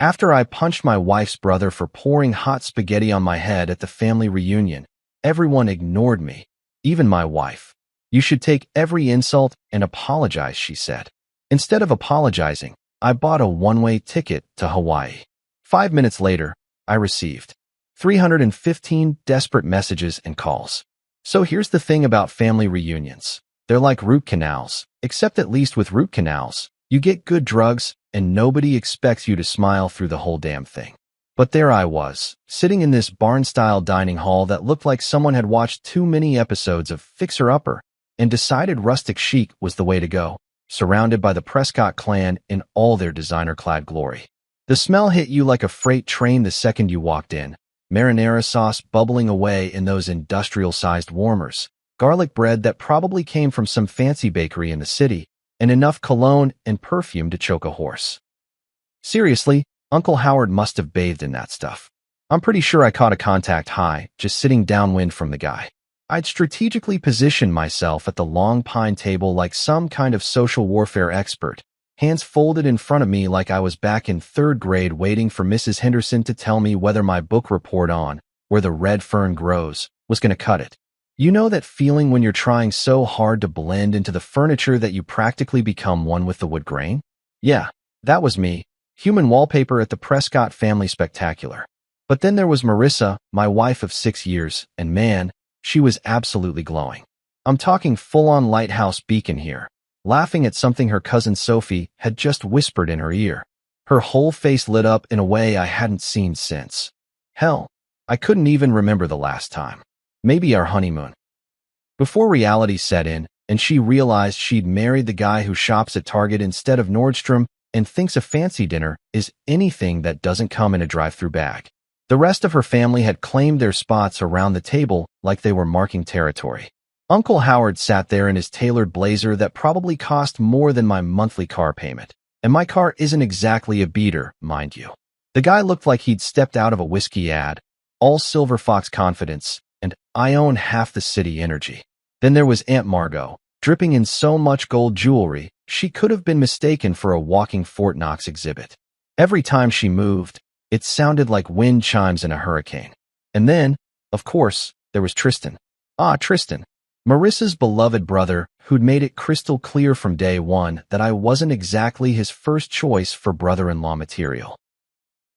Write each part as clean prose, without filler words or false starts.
After I punched my wife's brother for pouring hot spaghetti on my head at the family reunion, everyone ignored me, even my wife. You should take every insult and apologize, she said. Instead of apologizing, I bought a one-way ticket to Hawaii. 5 minutes later, I received 315 desperate messages and calls. So here's the thing about family reunions. They're like root canals, except at least with root canals, you get good drugs and nobody expects you to smile through the whole damn thing. But there I was, sitting in this barn-style dining hall that looked like someone had watched too many episodes of Fixer Upper and decided rustic chic was the way to go, surrounded by the Prescott clan in all their designer-clad glory. The smell hit you like a freight train the second you walked in. Marinara sauce bubbling away in those industrial-sized warmers, garlic bread that probably came from some fancy bakery in the city, and enough cologne and perfume to choke a horse. Seriously, Uncle Howard must have bathed in that stuff. I'm pretty sure I caught a contact high, just sitting downwind from the guy. I'd strategically positioned myself at the long pine table like some kind of social warfare expert, hands folded in front of me like I was back in 3rd grade waiting for Mrs. Henderson to tell me whether my book report on Where the Red Fern Grows was going to cut it. You know that feeling when you're trying so hard to blend into the furniture that you practically become one with the wood grain? Yeah, that was me, human wallpaper at the Prescott Family Spectacular. But then there was Marissa, my wife of 6 years, and man, she was absolutely glowing. I'm talking full-on lighthouse beacon here, laughing at something her cousin Sophie had just whispered in her ear. Her whole face lit up in a way I hadn't seen since. Hell, I couldn't even remember the last time. Maybe our honeymoon. Before reality set in, and she realized she'd married the guy who shops at Target instead of Nordstrom and thinks a fancy dinner is anything that doesn't come in a drive-through bag. The rest of her family had claimed their spots around the table like they were marking territory. Uncle Howard sat there in his tailored blazer that probably cost more than my monthly car payment. And my car isn't exactly a beater, mind you. The guy looked like he'd stepped out of a whiskey ad, all Silver Fox confidence, and I own half the city energy. Then there was Aunt Margot, dripping in so much gold jewelry, she could have been mistaken for a walking Fort Knox exhibit. Every time she moved, it sounded like wind chimes in a hurricane. And then, of course, there was Tristan. Tristan. Marissa's beloved brother, who'd made it crystal clear from day one that I wasn't exactly his first choice for brother-in-law material.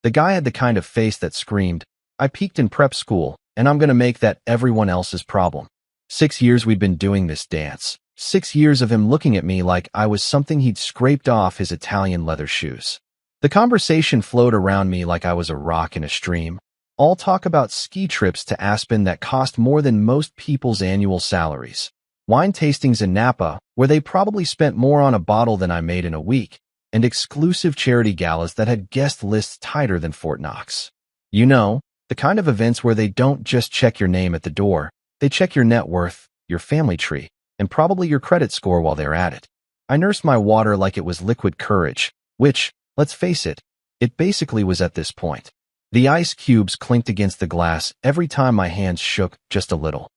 The guy had the kind of face that screamed, I peaked in prep school, and I'm going to make that everyone else's problem. 6 years we'd been doing this dance. 6 years of him looking at me like I was something he'd scraped off his Italian leather shoes. The conversation flowed around me like I was a rock in a stream. All talk about ski trips to Aspen that cost more than most people's annual salaries. Wine tastings in Napa, where they probably spent more on a bottle than I made in a week, and exclusive charity galas that had guest lists tighter than Fort Knox. You know, the kind of events where they don't just check your name at the door, they check your net worth, your family tree, and probably your credit score while they're at it. I nursed my water like it was liquid courage, which, let's face it, it basically was at this point. The ice cubes clinked against the glass every time my hands shook just a little.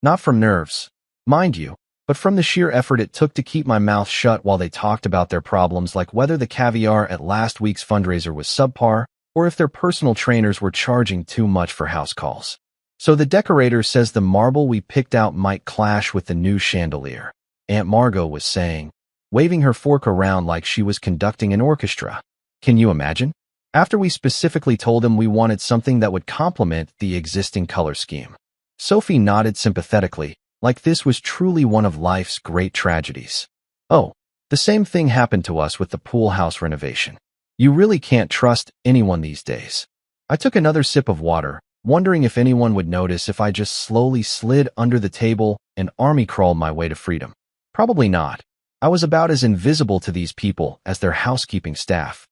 Not from nerves, mind you, but from the sheer effort it took to keep my mouth shut while they talked about their problems, like whether the caviar at last week's fundraiser was subpar or if their personal trainers were charging too much for house calls. So the decorator says the marble we picked out might clash with the new chandelier, Aunt Margot was saying, waving her fork around like she was conducting an orchestra. Can you imagine? After we specifically told him we wanted something that would complement the existing color scheme. Sophie nodded sympathetically, like this was truly one of life's great tragedies. Oh, the same thing happened to us with the pool house renovation. You really can't trust anyone these days. I took another sip of water, wondering if anyone would notice if I just slowly slid under the table and army crawled my way to freedom. Probably not. I was about as invisible to these people as their housekeeping staff.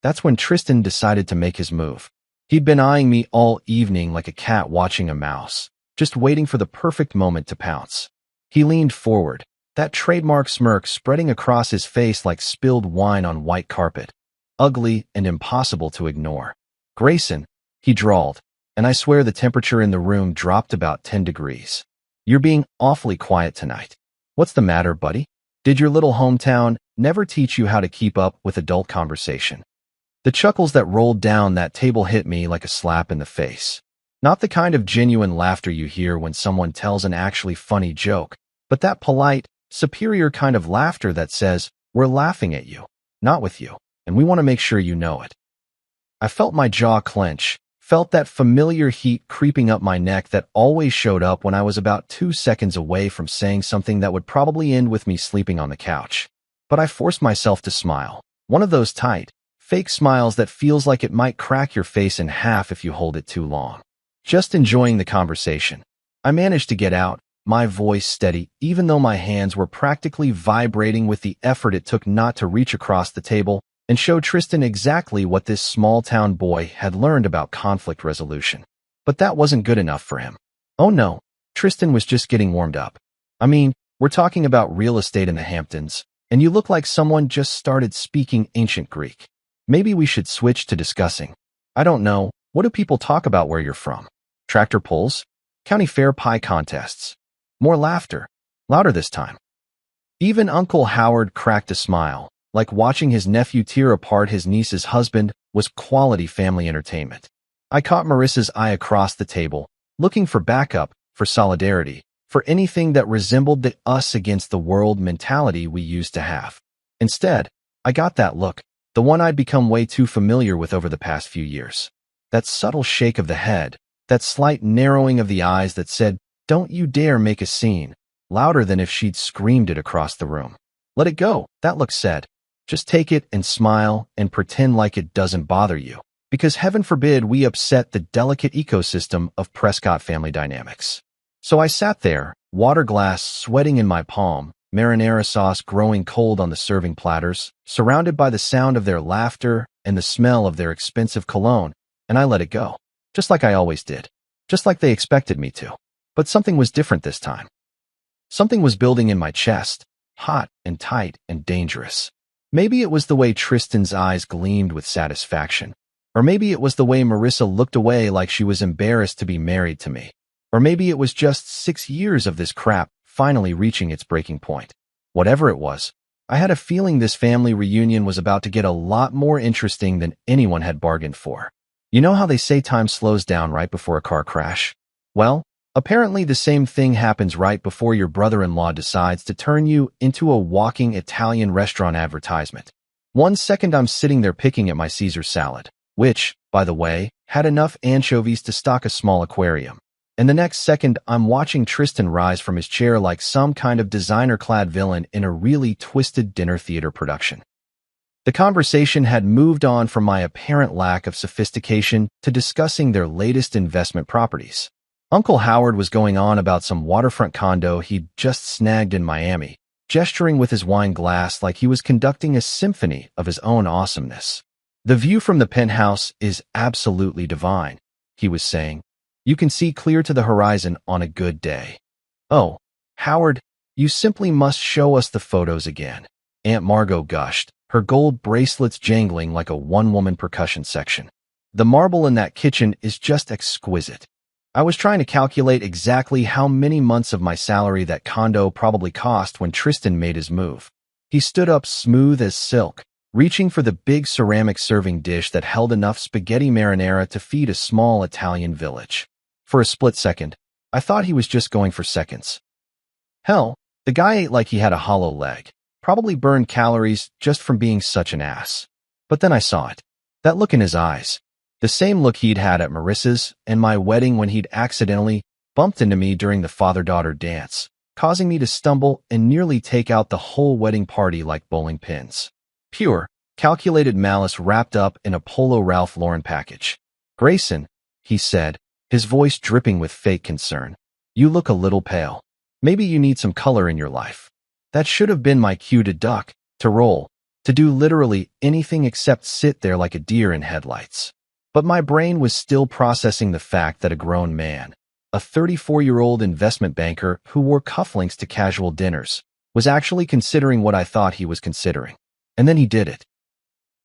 That's when Tristan decided to make his move. He'd been eyeing me all evening like a cat watching a mouse, just waiting for the perfect moment to pounce. He leaned forward, that trademark smirk spreading across his face like spilled wine on white carpet. Ugly and impossible to ignore. Grayson, he drawled, and I swear the temperature in the room dropped about 10 degrees. You're being awfully quiet tonight. What's the matter, buddy? Did your little hometown never teach you how to keep up with adult conversation? The chuckles that rolled down that table hit me like a slap in the face. Not the kind of genuine laughter you hear when someone tells an actually funny joke, but that polite, superior kind of laughter that says, "We're laughing at you, not with you, and we want to make sure you know it." I felt my jaw clench, felt that familiar heat creeping up my neck that always showed up when I was about 2 seconds away from saying something that would probably end with me sleeping on the couch. But I forced myself to smile. One of those tight, fake smiles that feels like it might crack your face in half if you hold it too long. Just enjoying the conversation. I managed to get out, my voice steady, even though my hands were practically vibrating with the effort it took not to reach across the table and show Tristan exactly what this small-town boy had learned about conflict resolution. But that wasn't good enough for him. Oh no, Tristan was just getting warmed up. I mean, we're talking about real estate in the Hamptons, and you look like someone just started speaking ancient Greek. Maybe we should switch to discussing, I don't know, what do people talk about where you're from? Tractor pulls? County fair pie contests? More laughter. Louder this time. Even Uncle Howard cracked a smile, like watching his nephew tear apart his niece's husband was quality family entertainment. I caught Marissa's eye across the table, looking for backup, for solidarity, for anything that resembled the us against the world mentality we used to have. Instead, I got that look, the one I'd become way too familiar with over the past few years. That subtle shake of the head, that slight narrowing of the eyes that said, "Don't you dare make a scene," louder than if she'd screamed it across the room. "Let it go," that look said. "Just take it and smile and pretend like it doesn't bother you, because heaven forbid we upset the delicate ecosystem of Prescott family dynamics." So I sat there, water glass sweating in my palm, marinara sauce growing cold on the serving platters, surrounded by the sound of their laughter and the smell of their expensive cologne, and I let it go. Just like I always did. Just like they expected me to. But something was different this time. Something was building in my chest, hot and tight and dangerous. Maybe it was the way Tristan's eyes gleamed with satisfaction. Or maybe it was the way Marissa looked away like she was embarrassed to be married to me. Or maybe it was just 6 years of this crap finally reaching its breaking point. Whatever it was, I had a feeling this family reunion was about to get a lot more interesting than anyone had bargained for. You know how they say time slows down right before a car crash? Well, apparently the same thing happens right before your brother-in-law decides to turn you into a walking Italian restaurant advertisement. 1 second I'm sitting there picking at my Caesar salad, which, by the way, had enough anchovies to stock a small aquarium. And the next second I'm watching Tristan rise from his chair like some kind of designer-clad villain in a really twisted dinner theater production. The conversation had moved on from my apparent lack of sophistication to discussing their latest investment properties. Uncle Howard was going on about some waterfront condo he'd just snagged in Miami, gesturing with his wine glass like he was conducting a symphony of his own awesomeness. "The view from the penthouse is absolutely divine," he was saying. "You can see clear to the horizon on a good day." "Oh, Howard, you simply must show us the photos again," Aunt Margot gushed, her gold bracelets jangling like a one-woman percussion section. "The marble in that kitchen is just exquisite." I was trying to calculate exactly how many months of my salary that condo probably cost when Tristan made his move. He stood up smooth as silk, reaching for the big ceramic serving dish that held enough spaghetti marinara to feed a small Italian village. For a split second, I thought he was just going for seconds. Hell, the guy ate like he had a hollow leg. Probably burned calories just from being such an ass. But then I saw it. That look in his eyes. The same look he'd had at Marissa's and my wedding when he'd accidentally bumped into me during the father-daughter dance, causing me to stumble and nearly take out the whole wedding party like bowling pins. Pure, calculated malice wrapped up in a Polo Ralph Lauren package. "Grayson," he said, his voice dripping with fake concern, "you look a little pale. Maybe you need some color in your life." That should have been my cue to duck, to roll, to do literally anything except sit there like a deer in headlights. But my brain was still processing the fact that a grown man, a 34-year-old investment banker who wore cufflinks to casual dinners, was actually considering what I thought he was considering. And then he did it.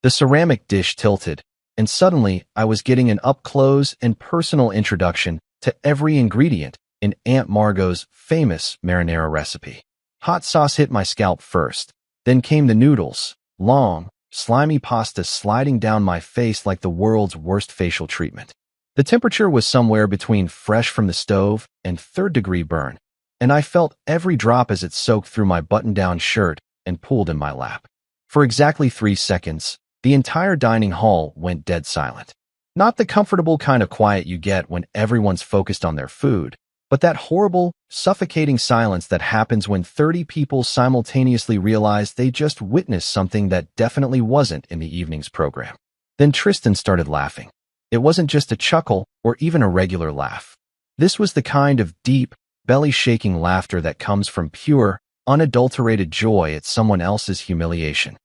The ceramic dish tilted, and suddenly I was getting an up-close and personal introduction to every ingredient in Aunt Margot's famous marinara recipe. Hot sauce hit my scalp first, then came the noodles, long, slimy pasta sliding down my face like the world's worst facial treatment. The temperature was somewhere between fresh from the stove and third-degree burn, and I felt every drop as it soaked through my button-down shirt and pooled in my lap. For exactly 3 seconds, the entire dining hall went dead silent. Not the comfortable kind of quiet you get when everyone's focused on their food, but that horrible, suffocating silence that happens when 30 people simultaneously realize they just witnessed something that definitely wasn't in the evening's program. Then Tristan started laughing. It wasn't just a chuckle or even a regular laugh. This was the kind of deep, belly-shaking laughter that comes from pure, unadulterated joy at someone else's humiliation.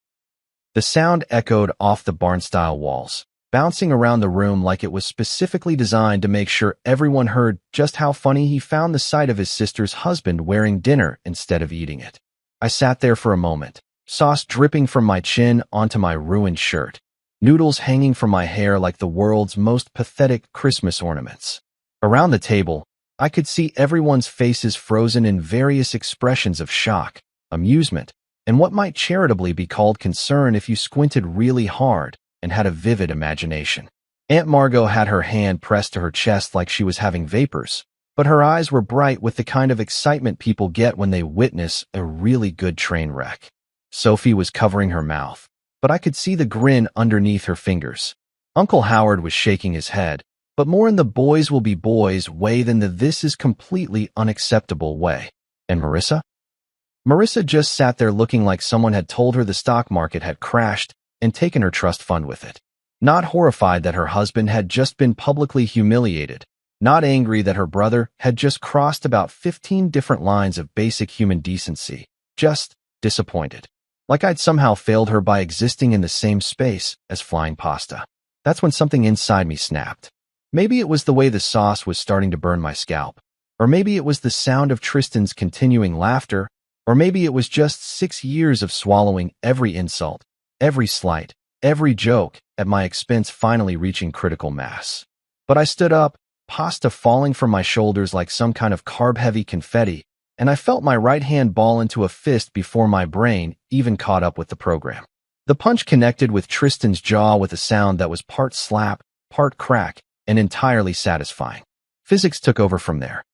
The sound echoed off the barn-style walls, bouncing around the room like it was specifically designed to make sure everyone heard just how funny he found the sight of his sister's husband wearing dinner instead of eating it. I sat there for a moment, sauce dripping from my chin onto my ruined shirt, noodles hanging from my hair like the world's most pathetic Christmas ornaments. Around the table, I could see everyone's faces frozen in various expressions of shock, amusement, and what might charitably be called concern if you squinted really hard and had a vivid imagination. Aunt Margot had her hand pressed to her chest like she was having vapors, but her eyes were bright with the kind of excitement people get when they witness a really good train wreck. Sophie was covering her mouth, but I could see the grin underneath her fingers. Uncle Howard was shaking his head, but more in the boys will be boys way than the this is completely unacceptable way. And Marissa? Marissa just sat there looking like someone had told her the stock market had crashed and taken her trust fund with it. Not horrified that her husband had just been publicly humiliated, not angry that her brother had just crossed about 15 different lines of basic human decency, just disappointed. Like I'd somehow failed her by existing in the same space as flying pasta. That's when something inside me snapped. Maybe it was the way the sauce was starting to burn my scalp, or maybe it was the sound of Tristan's continuing laughter, or maybe it was just 6 years of swallowing every insult, every slight, every joke at my expense finally reaching critical mass. But I stood up, pasta falling from my shoulders like some kind of carb-heavy confetti, and I felt my right hand ball into a fist before my brain even caught up with the program. The punch connected with Tristan's jaw with a sound that was part slap, part crack, and entirely satisfying. Physics took over from there.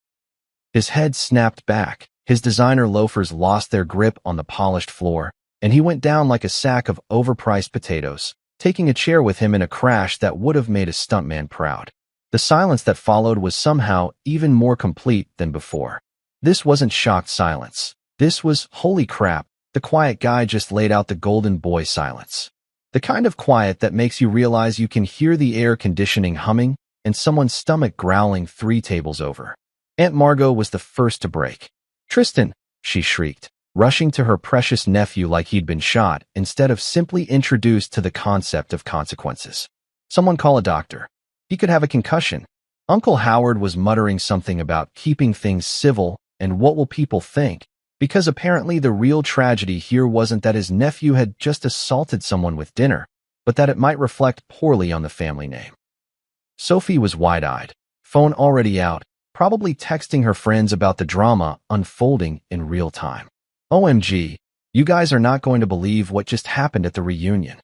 His head snapped back, his designer loafers lost their grip on the polished floor, and he went down like a sack of overpriced potatoes, taking a chair with him in a crash that would have made a stuntman proud. The silence that followed was somehow even more complete than before. This wasn't shocked silence. This was, holy crap, the quiet guy just laid out the golden boy silence. The kind of quiet that makes you realize you can hear the air conditioning humming and someone's stomach growling 3 tables over. Aunt Margot was the first to break. "Tristan," she shrieked, rushing to her precious nephew like he'd been shot instead of simply introduced to the concept of consequences. "Someone call a doctor. He could have a concussion." Uncle Howard was muttering something about keeping things civil and what will people think, because apparently the real tragedy here wasn't that his nephew had just assaulted someone with dinner, but that it might reflect poorly on the family name. Sophie was wide-eyed, phone already out, probably texting her friends about the drama unfolding in real time. OMG, you guys are not going to believe what just happened at the reunion.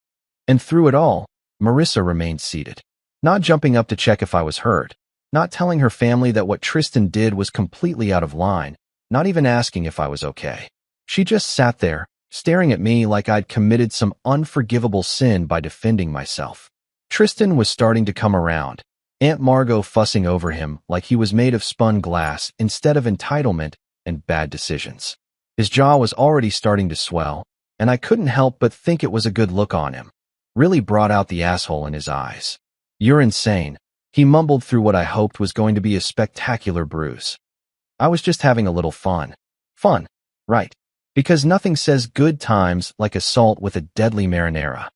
And through it all, Marissa remained seated, not jumping up to check if I was hurt, not telling her family that what Tristan did was completely out of line, not even asking if I was okay. She just sat there, staring at me like I'd committed some unforgivable sin by defending myself. Tristan was starting to come around, Aunt Margot fussing over him like he was made of spun glass instead of entitlement and bad decisions. His jaw was already starting to swell, and I couldn't help but think it was a good look on him. Really brought out the asshole in his eyes. "You're insane," he mumbled through what I hoped was going to be a spectacular bruise. I was just having a little fun. Fun, right? Because nothing says good times like assault with a deadly marinara.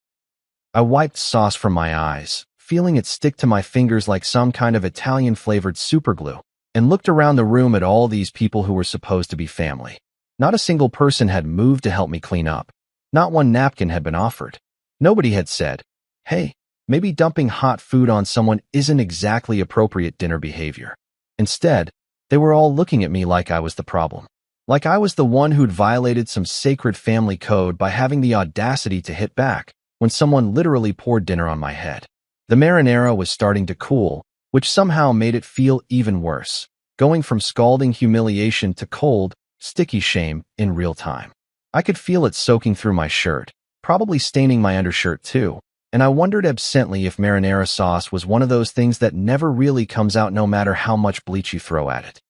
I wiped sauce from my eyes, feeling it stick to my fingers like some kind of Italian-flavored superglue, and looked around the room at all these people who were supposed to be family. Not a single person had moved to help me clean up. Not one napkin had been offered. Nobody had said, "Hey, maybe dumping hot food on someone isn't exactly appropriate dinner behavior." Instead, they were all looking at me like I was the problem. Like I was the one who'd violated some sacred family code by having the audacity to hit back, when someone literally poured dinner on my head. The marinara was starting to cool, which somehow made it feel even worse, going from scalding humiliation to cold, sticky shame in real time. I could feel it soaking through my shirt, probably staining my undershirt too, and I wondered absently if marinara sauce was one of those things that never really comes out no matter how much bleach you throw at it.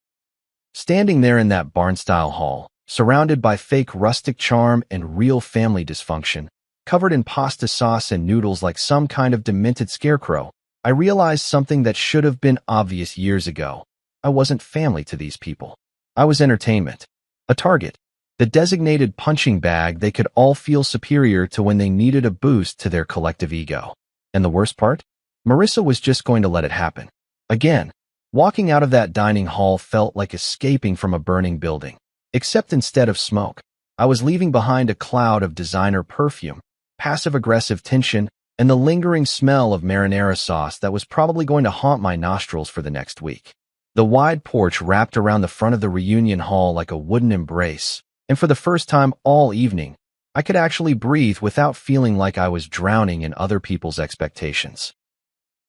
Standing there in that barn-style hall, surrounded by fake rustic charm and real family dysfunction, covered in pasta sauce and noodles like some kind of demented scarecrow, I realized something that should have been obvious years ago. I wasn't family to these people. I was entertainment. A target. The designated punching bag they could all feel superior to when they needed a boost to their collective ego. And the worst part? Marissa was just going to let it happen. Again, walking out of that dining hall felt like escaping from a burning building. Except instead of smoke, I was leaving behind a cloud of designer perfume, passive-aggressive tension, and the lingering smell of marinara sauce that was probably going to haunt my nostrils for the next week. The wide porch wrapped around the front of the reunion hall like a wooden embrace, and for the first time all evening, I could actually breathe without feeling like I was drowning in other people's expectations.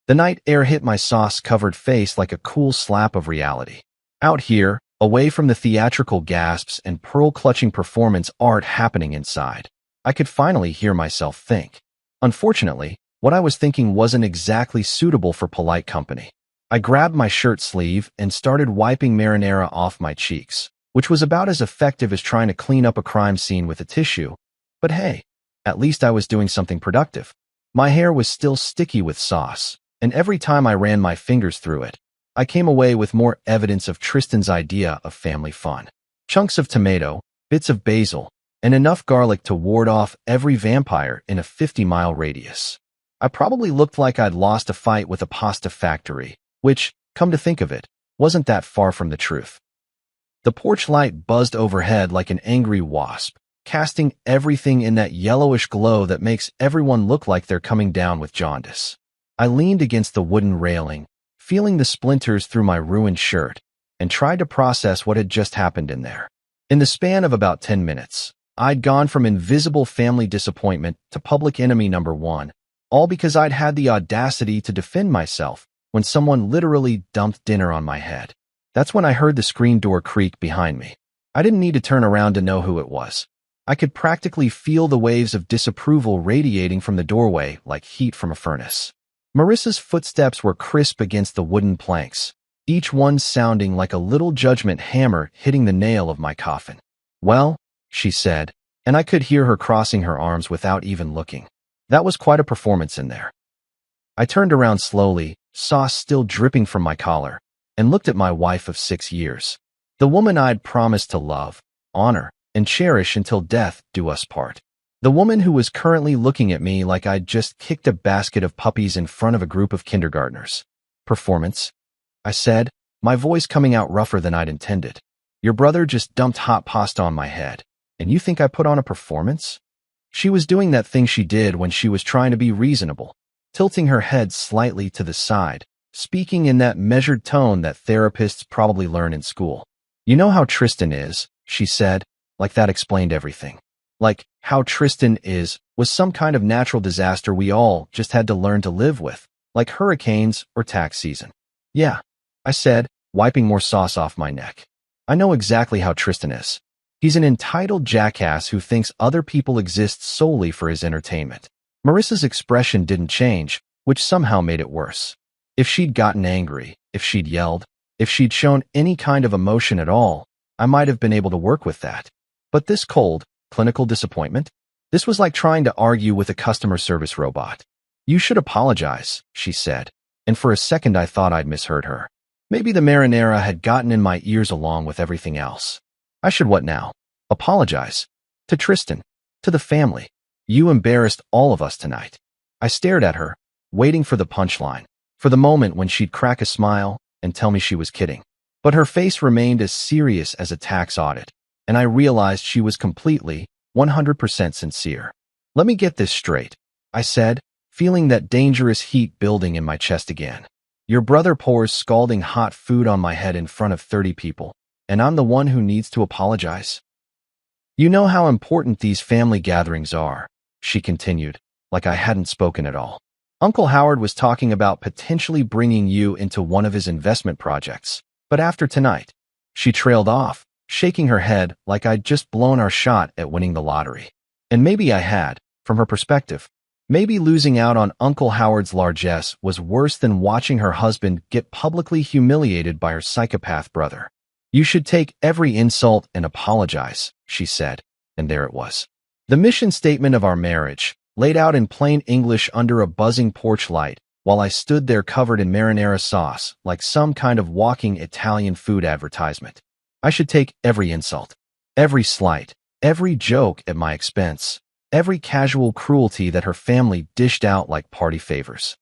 The night air hit my sauce-covered face like a cool slap of reality. Out here, away from the theatrical gasps and pearl-clutching performance art happening inside, I could finally hear myself think. Unfortunately, what I was thinking wasn't exactly suitable for polite company. I grabbed my shirt sleeve and started wiping marinara off my cheeks, which was about as effective as trying to clean up a crime scene with a tissue. But hey, at least I was doing something productive. My hair was still sticky with sauce, and every time I ran my fingers through it, I came away with more evidence of Tristan's idea of family fun. Chunks of tomato, bits of basil, and enough garlic to ward off every vampire in a 50-mile radius. I probably looked like I'd lost a fight with a pasta factory, which, come to think of it, wasn't that far from the truth. The porch light buzzed overhead like an angry wasp, casting everything in that yellowish glow that makes everyone look like they're coming down with jaundice. I leaned against the wooden railing, feeling the splinters through my ruined shirt, and tried to process what had just happened in there. In the span of about 10 minutes, I'd gone from invisible family disappointment to public enemy number one, all because I'd had the audacity to defend myself when someone literally dumped dinner on my head. That's when I heard the screen door creak behind me. I didn't need to turn around to know who it was. I could practically feel the waves of disapproval radiating from the doorway like heat from a furnace. Marissa's footsteps were crisp against the wooden planks, each one sounding like a little judgment hammer hitting the nail of my coffin. "Well," she said, and I could hear her crossing her arms without even looking. That was quite a performance in there. I turned around slowly, sauce still dripping from my collar, and looked at my wife of 6 years. The woman I'd promised to love, honor, and cherish until death do us part. The woman who was currently looking at me like I'd just kicked a basket of puppies in front of a group of kindergartners. "Performance?" I said, my voice coming out rougher than I'd intended. "Your brother just dumped hot pasta on my head, and you think I put on a performance?" She was doing that thing she did when she was trying to be reasonable, tilting her head slightly to the side, speaking in that measured tone that therapists probably learn in school. "You know how Tristan is," she said, like that explained everything. Like how Tristan was some kind of natural disaster we all just had to learn to live with, like hurricanes or tax season. "Yeah," I said, wiping more sauce off my neck. "I know exactly how Tristan is. He's an entitled jackass who thinks other people exist solely for his entertainment." Marissa's expression didn't change, which somehow made it worse. If she'd gotten angry, if she'd yelled, if she'd shown any kind of emotion at all, I might have been able to work with that. But this cold, clinical disappointment? This was like trying to argue with a customer service robot. "You should apologize," she said, and for a second I thought I'd misheard her. Maybe the marinara had gotten in my ears along with everything else. "I should what now? Apologize? To Tristan? To the family? You embarrassed all of us tonight." I stared at her, waiting for the punchline, for the moment when she'd crack a smile and tell me she was kidding. But her face remained as serious as a tax audit, and I realized she was completely, 100% sincere. "Let me get this straight," I said, feeling that dangerous heat building in my chest again. "Your brother pours scalding hot food on my head in front of 30 people, and I'm the one who needs to apologize?" "You know how important these family gatherings are," she continued, like I hadn't spoken at all. Uncle Howard was talking about potentially bringing you into one of his investment projects. But after tonight, she trailed off, shaking her head like I'd just blown our shot at winning the lottery. And maybe I had, from her perspective. Maybe losing out on Uncle Howard's largesse was worse than watching her husband get publicly humiliated by her psychopath brother. You should take every insult and apologize, she said, and there it was. The mission statement of our marriage, laid out in plain English under a buzzing porch light, while I stood there covered in marinara sauce like some kind of walking Italian food advertisement. I should take every insult, every slight, every joke at my expense, every casual cruelty that her family dished out like party favors.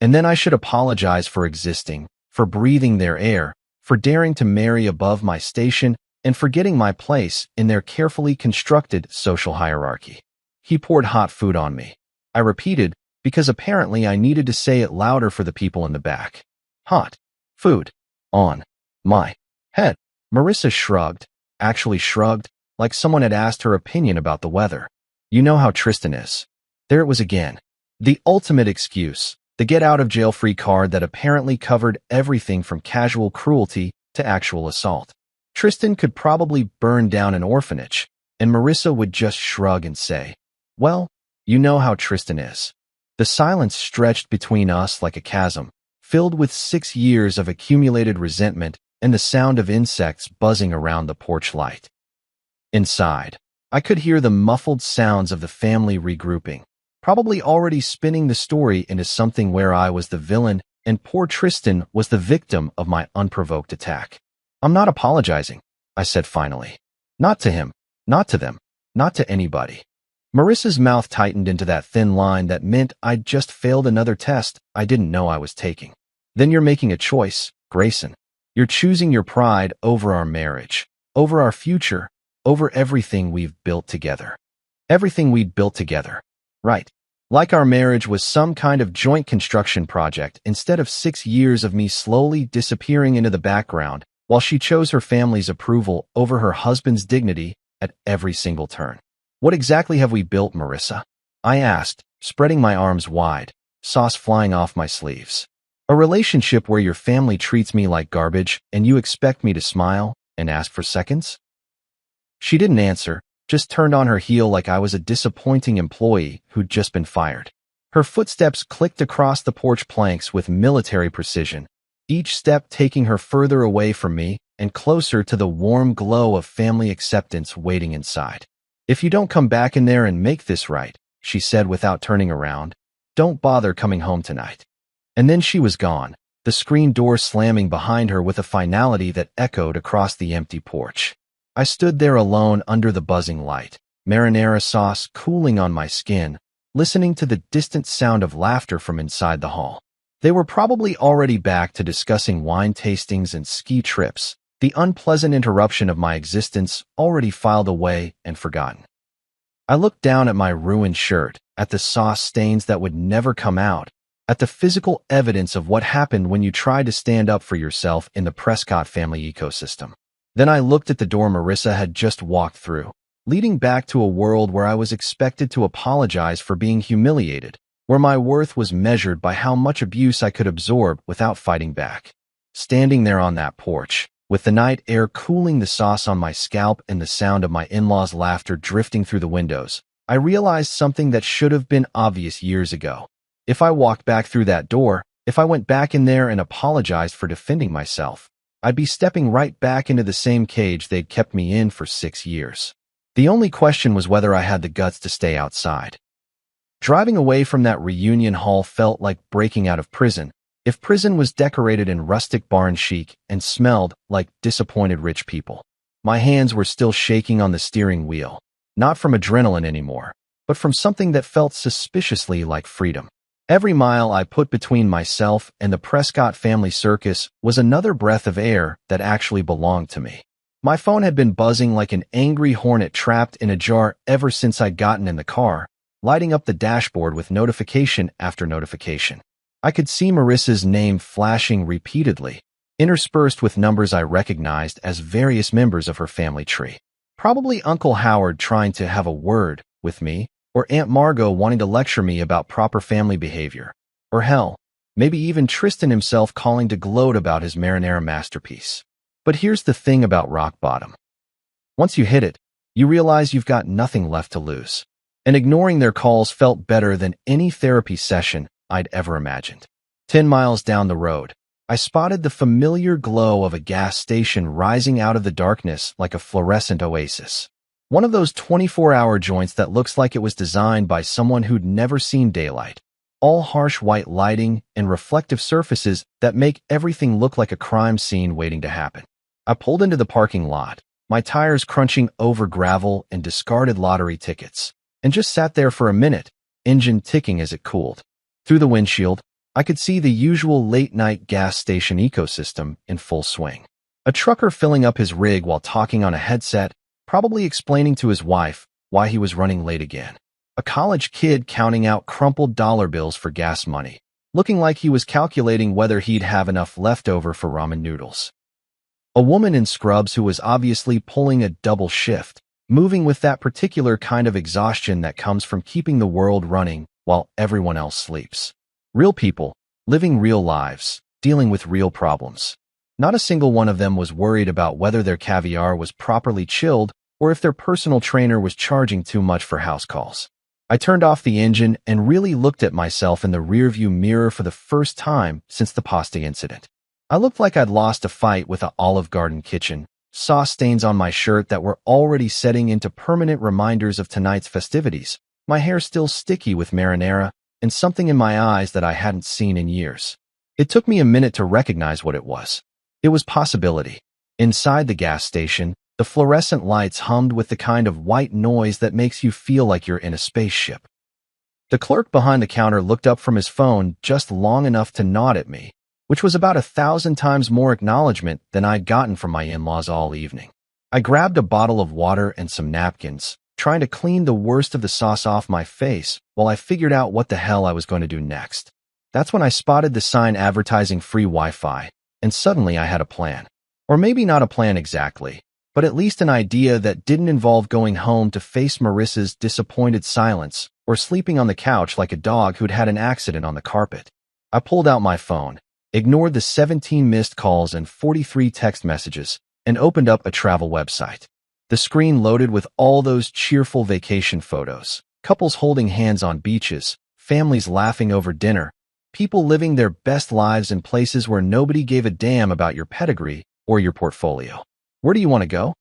And then I should apologize for existing, for breathing their air, for daring to marry above my station, and for getting my place in their carefully constructed social hierarchy. He poured hot food on me. I repeated, because apparently I needed to say it louder for the people in the back. Hot food on my head. Marissa shrugged, actually shrugged, like someone had asked her opinion about the weather. You know how Tristan is. There it was again. The ultimate excuse, the get-out-of-jail-free card that apparently covered everything from casual cruelty to actual assault. Tristan could probably burn down an orphanage, and Marissa would just shrug and say, well, you know how Tristan is. The silence stretched between us like a chasm, filled with 6 years of accumulated resentment and the sound of insects buzzing around the porch light. Inside, I could hear the muffled sounds of the family regrouping, probably already spinning the story into something where I was the villain and poor Tristan was the victim of my unprovoked attack. I'm not apologizing, I said finally. Not to him, not to them, not to anybody. Marissa's mouth tightened into that thin line that meant I'd just failed another test I didn't know I was taking. Then you're making a choice, Grayson. You're choosing your pride over our marriage, over our future, over everything we've built together. Everything we'd built together. Right. Like our marriage was some kind of joint construction project instead of 6 years of me slowly disappearing into the background while she chose her family's approval over her husband's dignity at every single turn. What exactly have we built, Marissa? I asked, spreading my arms wide, sauce flying off my sleeves. A relationship where your family treats me like garbage and you expect me to smile and ask for seconds? She didn't answer, just turned on her heel like I was a disappointing employee who'd just been fired. Her footsteps clicked across the porch planks with military precision, each step taking her further away from me and closer to the warm glow of family acceptance waiting inside. If you don't come back in there and make this right, she said without turning around, don't bother coming home tonight. And then she was gone, the screen door slamming behind her with a finality that echoed across the empty porch. I stood there alone under the buzzing light, marinara sauce cooling on my skin, listening to the distant sound of laughter from inside the hall. They were probably already back to discussing wine tastings and ski trips, the unpleasant interruption of my existence already filed away and forgotten. I looked down at my ruined shirt, at the sauce stains that would never come out, at the physical evidence of what happened when you tried to stand up for yourself in the Prescott family ecosystem. Then I looked at the door Marissa had just walked through, leading back to a world where I was expected to apologize for being humiliated, where my worth was measured by how much abuse I could absorb without fighting back. Standing there on that porch, with the night air cooling the sauce on my scalp and the sound of my in-laws' laughter drifting through the windows, I realized something that should have been obvious years ago. If I walked back through that door, if I went back in there and apologized for defending myself, I'd be stepping right back into the same cage they'd kept me in for 6 years. The only question was whether I had the guts to stay outside. Driving away from that reunion hall felt like breaking out of prison, if prison was decorated in rustic barn chic and smelled like disappointed rich people. My hands were still shaking on the steering wheel, not from adrenaline anymore, but from something that felt suspiciously like freedom. Every mile I put between myself and the Prescott family circus was another breath of air that actually belonged to me. My phone had been buzzing like an angry hornet trapped in a jar ever since I'd gotten in the car, lighting up the dashboard with notification after notification. I could see Marissa's name flashing repeatedly, interspersed with numbers I recognized as various members of her family tree. Probably Uncle Howard trying to have a word with me, or Aunt Margot wanting to lecture me about proper family behavior, or hell, maybe even Tristan himself calling to gloat about his marinara masterpiece. But here's the thing about rock bottom. Once you hit it, you realize you've got nothing left to lose. And ignoring their calls felt better than any therapy session I'd ever imagined. 10 miles down the road, I spotted the familiar glow of a gas station rising out of the darkness like a fluorescent oasis. One of those 24-hour joints that looks like it was designed by someone who'd never seen daylight. All harsh white lighting and reflective surfaces that make everything look like a crime scene waiting to happen. I pulled into the parking lot, my tires crunching over gravel and discarded lottery tickets, and just sat there for a minute, engine ticking as it cooled. Through the windshield, I could see the usual late-night gas station ecosystem in full swing. A trucker filling up his rig while talking on a headset, probably explaining to his wife why he was running late again. A college kid counting out crumpled dollar bills for gas money, looking like he was calculating whether he'd have enough left over for ramen noodles. A woman in scrubs who was obviously pulling a double shift, moving with that particular kind of exhaustion that comes from keeping the world running while everyone else sleeps. Real people, living real lives, dealing with real problems. Not a single one of them was worried about whether their caviar was properly chilled or if their personal trainer was charging too much for house calls. I turned off the engine and really looked at myself in the rearview mirror for the first time since the pasta incident. I looked like I'd lost a fight with an Olive Garden kitchen, sauce stains on my shirt that were already setting into permanent reminders of tonight's festivities, my hair still sticky with marinara, and something in my eyes that I hadn't seen in years. It took me a minute to recognize what it was. It was possibility. Inside the gas station, the fluorescent lights hummed with the kind of white noise that makes you feel like you're in a spaceship. The clerk behind the counter looked up from his phone just long enough to nod at me, which was about 1,000 times more acknowledgement than I'd gotten from my in-laws all evening. I grabbed a bottle of water and some napkins, trying to clean the worst of the sauce off my face while I figured out what the hell I was going to do next. That's when I spotted the sign advertising free Wi-Fi, and suddenly I had a plan. Or maybe not a plan exactly, but at least an idea that didn't involve going home to face Marissa's disappointed silence or sleeping on the couch like a dog who'd had an accident on the carpet. I pulled out my phone, ignored the 17 missed calls and 43 text messages, and opened up a travel website. The screen loaded with all those cheerful vacation photos, couples holding hands on beaches, families laughing over dinner, people living their best lives in places where nobody gave a damn about your pedigree or your portfolio. Where do you want to go?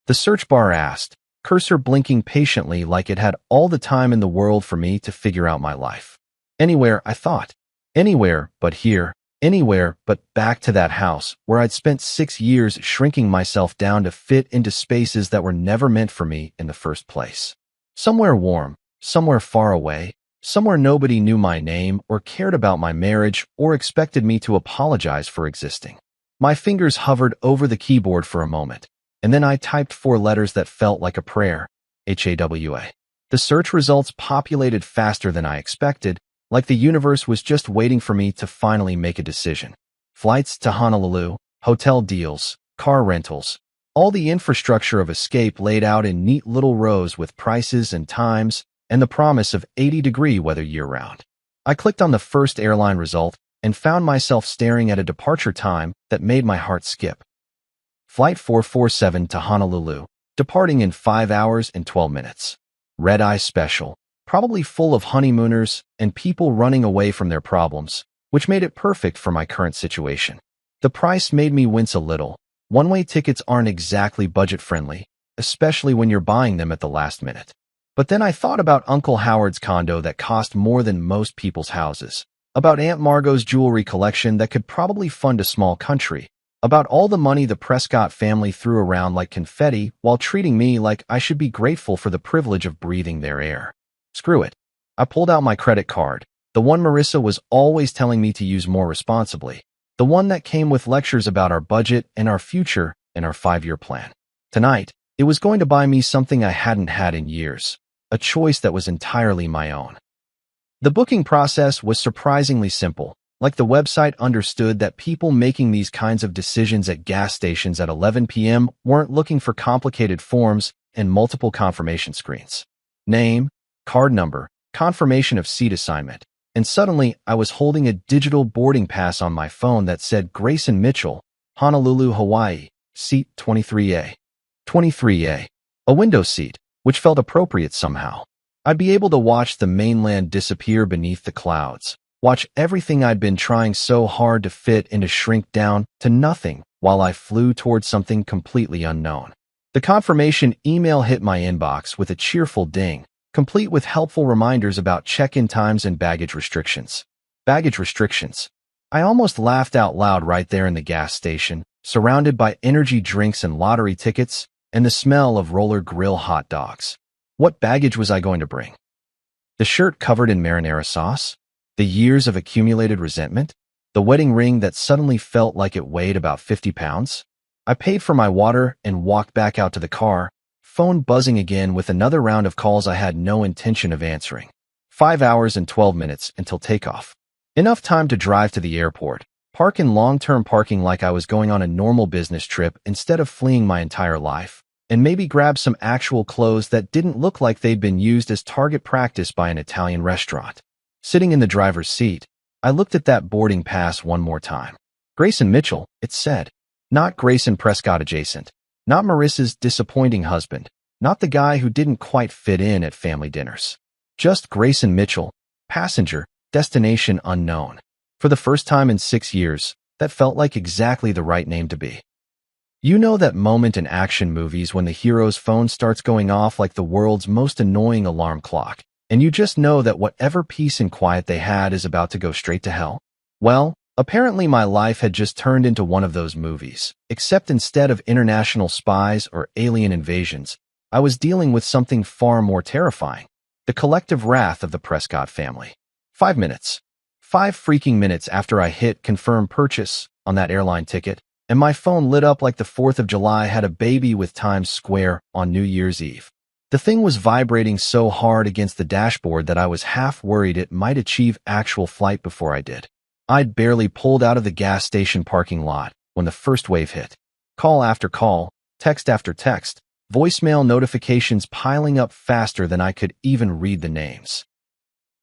The search bar asked, cursor blinking patiently like it had all the time in the world for me to figure out my life. Anywhere, I thought. Anywhere but here. Anywhere but back to that house where I'd spent 6 years shrinking myself down to fit into spaces that were never meant for me in the first place. Somewhere warm, somewhere far away, somewhere nobody knew my name or cared about my marriage or expected me to apologize for existing. My fingers hovered over the keyboard for a moment, and then I typed 4 letters that felt like a prayer, HAWA. The search results populated faster than I expected, like the universe was just waiting for me to finally make a decision. Flights to Honolulu, hotel deals, car rentals, all the infrastructure of escape laid out in neat little rows with prices and times and the promise of 80-degree weather year-round. I clicked on the first airline result and found myself staring at a departure time that made my heart skip. Flight 447 to Honolulu, departing in 5 hours and 12 minutes. Red-eye special. Probably full of honeymooners and people running away from their problems, which made it perfect for my current situation. The price made me wince a little. One-way tickets aren't exactly budget-friendly, especially when you're buying them at the last minute. But then I thought about Uncle Howard's condo that cost more than most people's houses, about Aunt Margot's jewelry collection that could probably fund a small country, about all the money the Prescott family threw around like confetti while treating me like I should be grateful for the privilege of breathing their air. Screw it. I pulled out my credit card, the one Marissa was always telling me to use more responsibly, the one that came with lectures about our budget and our future and our 5-year plan. Tonight, it was going to buy me something I hadn't had in years, a choice that was entirely my own. The booking process was surprisingly simple, like the website understood that people making these kinds of decisions at gas stations at 11 p.m. weren't looking for complicated forms and multiple confirmation screens. Name, card number, confirmation of seat assignment, and suddenly I was holding a digital boarding pass on my phone that said Grayson Mitchell, Honolulu, Hawaii, seat 23A. 23A. A window seat, which felt appropriate somehow. I'd be able to watch the mainland disappear beneath the clouds, watch everything I'd been trying so hard to fit into shrink down to nothing while I flew towards something completely unknown. The confirmation email hit my inbox with a cheerful ding, complete with helpful reminders about check-in times and baggage restrictions. Baggage restrictions. I almost laughed out loud right there in the gas station, surrounded by energy drinks and lottery tickets, and the smell of Roller Grill hot dogs. What baggage was I going to bring? The shirt covered in marinara sauce? The years of accumulated resentment? The wedding ring that suddenly felt like it weighed about 50 pounds? I paid for my water and walked back out to the car, phone buzzing again with another round of calls I had no intention of answering. 5 hours and 12 minutes until takeoff. Enough time to drive to the airport, park in long-term parking like I was going on a normal business trip instead of fleeing my entire life, and maybe grab some actual clothes that didn't look like they'd been used as target practice by an Italian restaurant. Sitting in the driver's seat, I looked at that boarding pass one more time. Grayson Mitchell, it said. Not Grayson Prescott adjacent. Not Marissa's disappointing husband. Not the guy who didn't quite fit in at family dinners. Just Grayson Mitchell, passenger, destination unknown. For the first time in 6 years, that felt like exactly the right name to be. You know that moment in action movies when the hero's phone starts going off like the world's most annoying alarm clock, and you just know that whatever peace and quiet they had is about to go straight to hell? Well, apparently my life had just turned into one of those movies, except instead of international spies or alien invasions, I was dealing with something far more terrifying. The collective wrath of the Prescott family. 5 minutes. 5 freaking minutes after I hit confirm purchase on that airline ticket, and my phone lit up like the 4th of July had a baby with Times Square on New Year's Eve. The thing was vibrating so hard against the dashboard that I was half worried it might achieve actual flight before I did. I'd barely pulled out of the gas station parking lot when the first wave hit. Call after call, text after text, voicemail notifications piling up faster than I could even read the names.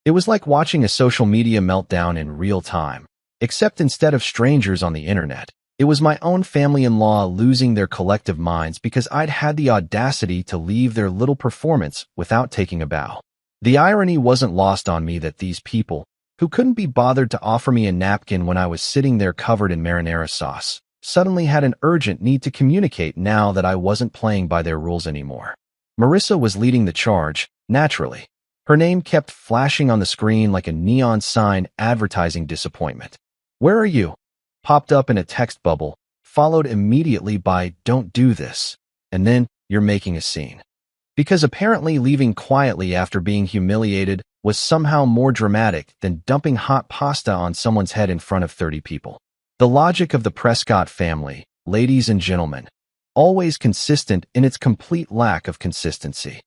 It was like watching a social media meltdown in real time, except instead of strangers on the internet, it was my own family-in-law losing their collective minds because I'd had the audacity to leave their little performance without taking a bow. The irony wasn't lost on me that these people, who couldn't be bothered to offer me a napkin when I was sitting there covered in marinara sauce, suddenly had an urgent need to communicate now that I wasn't playing by their rules anymore. Marissa was leading the charge, naturally. Her name kept flashing on the screen like a neon sign advertising disappointment. "Where are you?" popped up in a text bubble, followed immediately by "Don't do this," and then "You're making a scene." Because apparently leaving quietly after being humiliated was somehow more dramatic than dumping hot pasta on someone's head in front of 30 people. The logic of the Prescott family, ladies and gentlemen, always consistent in its complete lack of consistency.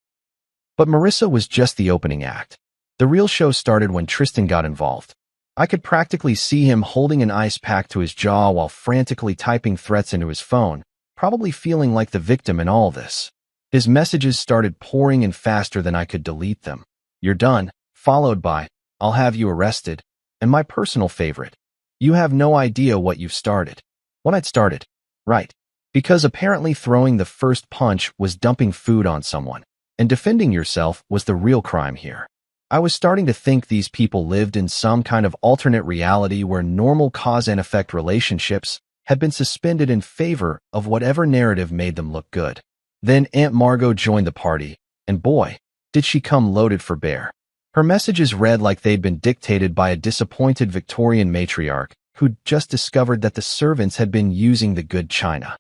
But Marissa was just the opening act. The real show started when Tristan got involved. I could practically see him holding an ice pack to his jaw while frantically typing threats into his phone, probably feeling like the victim in all this. His messages started pouring in faster than I could delete them. "You're done," followed by, "I'll have you arrested," and my personal favorite, "You have no idea what you've started." What I'd started. Right. Because apparently throwing the first punch was dumping food on someone, and defending yourself was the real crime here. I was starting to think these people lived in some kind of alternate reality where normal cause and effect relationships had been suspended in favor of whatever narrative made them look good. Then Aunt Margot joined the party, and boy, did she come loaded for bear. Her messages read like they'd been dictated by a disappointed Victorian matriarch who'd just discovered that the servants had been using the good china.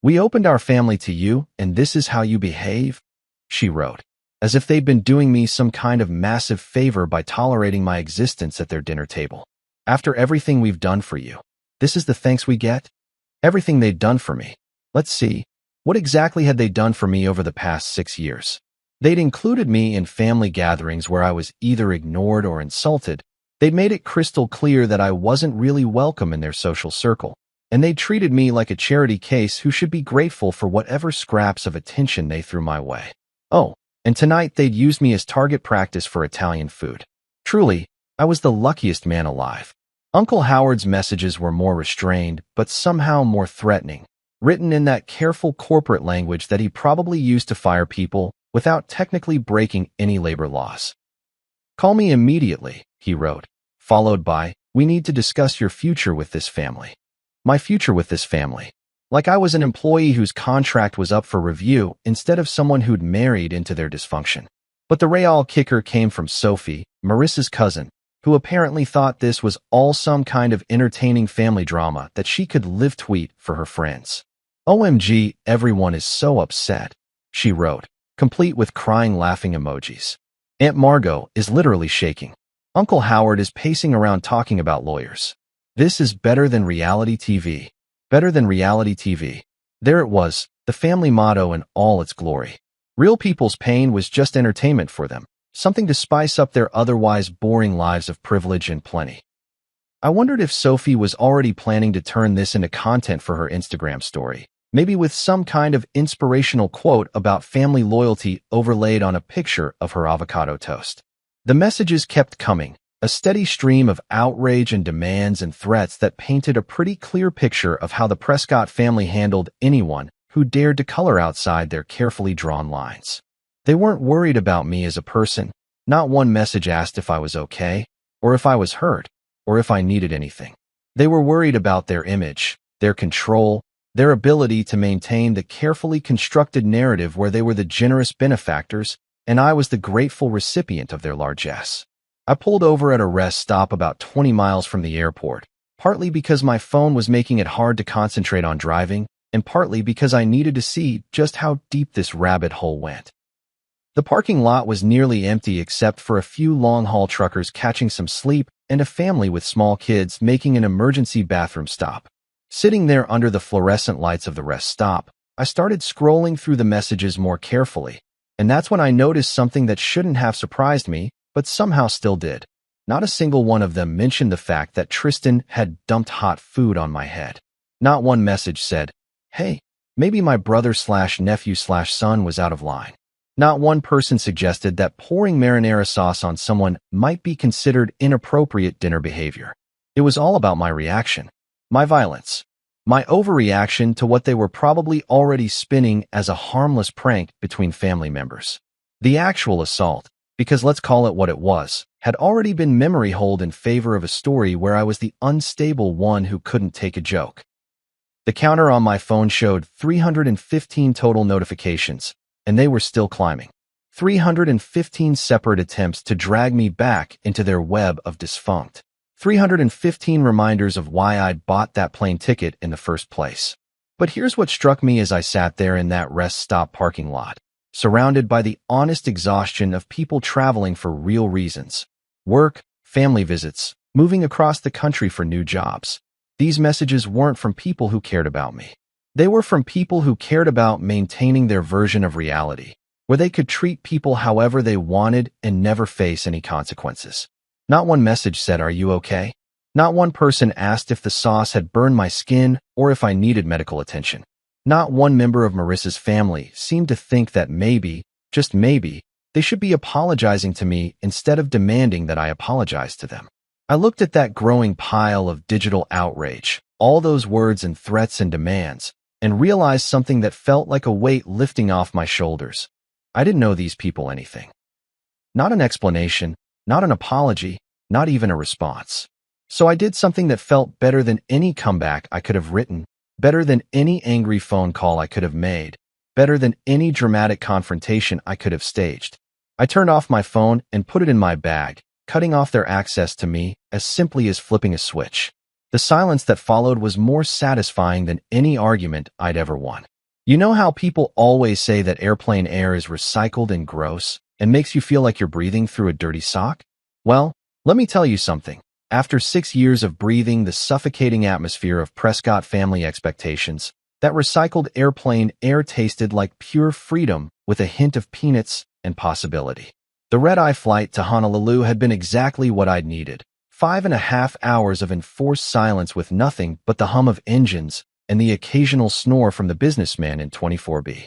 "We opened our family to you, and this is how you behave?" she wrote, as if they'd been doing me some kind of massive favor by tolerating my existence at their dinner table. "After everything we've done for you, this is the thanks we get?" Everything they'd done for me. Let's see. What exactly had they done for me over the past 6 years? They'd included me in family gatherings where I was either ignored or insulted. They'd made it crystal clear that I wasn't really welcome in their social circle. And they treated me like a charity case who should be grateful for whatever scraps of attention they threw my way. Oh, and tonight they'd use me as target practice for Italian food. Truly, I was the luckiest man alive. Uncle Howard's messages were more restrained, but somehow more threatening, written in that careful corporate language that he probably used to fire people without technically breaking any labor laws. "Call me immediately," he wrote, followed by, "We need to discuss your future with this family." My future with this family. Like I was an employee whose contract was up for review instead of someone who'd married into their dysfunction. But the real kicker came from Sophie, Marissa's cousin, who apparently thought this was all some kind of entertaining family drama that she could live tweet for her friends. "OMG, everyone is so upset," she wrote, complete with crying laughing emojis. "Aunt Margot is literally shaking. Uncle Howard is pacing around talking about lawyers. This is better than reality TV. Better than reality TV." There it was, the family motto in all its glory. Real people's pain was just entertainment for them, something to spice up their otherwise boring lives of privilege and plenty. I wondered if Sophie was already planning to turn this into content for her Instagram story, maybe with some kind of inspirational quote about family loyalty overlaid on a picture of her avocado toast. The messages kept coming, a steady stream of outrage and demands and threats that painted a pretty clear picture of how the Prescott family handled anyone who dared to color outside their carefully drawn lines. They weren't worried about me as a person. Not one message asked if I was okay, or if I was hurt, or if I needed anything. They were worried about their image, their control, their ability to maintain the carefully constructed narrative where they were the generous benefactors and I was the grateful recipient of their largesse. I pulled over at a rest stop about 20 miles from the airport, partly because my phone was making it hard to concentrate on driving, and partly because I needed to see just how deep this rabbit hole went. The parking lot was nearly empty except for a few long-haul truckers catching some sleep and a family with small kids making an emergency bathroom stop. Sitting there under the fluorescent lights of the rest stop, I started scrolling through the messages more carefully, and that's when I noticed something that shouldn't have surprised me, but somehow still did. Not a single one of them mentioned the fact that Tristan had dumped hot food on my head. Not one message said, "Hey, maybe my brother/nephew/son was out of line." Not one person suggested that pouring marinara sauce on someone might be considered inappropriate dinner behavior. It was all about my reaction, my violence, my overreaction to what they were probably already spinning as a harmless prank between family members. The actual assault, because let's call it what it was, had already been memory holed in favor of a story where I was the unstable one who couldn't take a joke. The counter on my phone showed 315 total notifications, and they were still climbing. 315 separate attempts to drag me back into their web of dysfunct. 315 reminders of why I'd bought that plane ticket in the first place. But here's what struck me as I sat there in that rest stop parking lot, surrounded by the honest exhaustion of people traveling for real reasons. Work, family visits, moving across the country for new jobs. These messages weren't from people who cared about me. They were from people who cared about maintaining their version of reality, where they could treat people however they wanted and never face any consequences. Not one message said, "Are you okay?" Not one person asked if the sauce had burned my skin or if I needed medical attention. Not one member of Marissa's family seemed to think that maybe, just maybe, they should be apologizing to me instead of demanding that I apologize to them. I looked at that growing pile of digital outrage, all those words and threats and demands, and realized something that felt like a weight lifting off my shoulders. I didn't owe these people anything. Not an explanation, not an apology, not even a response. So I did something that felt better than any comeback I could have written, better than any angry phone call I could have made, better than any dramatic confrontation I could have staged. I turned off my phone and put it in my bag, cutting off their access to me as simply as flipping a switch. The silence that followed was more satisfying than any argument I'd ever won. You know how people always say that airplane air is recycled and gross and makes you feel like you're breathing through a dirty sock? Well, let me tell you something. After 6 years of breathing the suffocating atmosphere of Prescott family expectations, that recycled airplane air tasted like pure freedom with a hint of peanuts and possibility. The red-eye flight to Honolulu had been exactly what I'd needed. 5.5 hours of enforced silence with nothing but the hum of engines and the occasional snore from the businessman in 24B.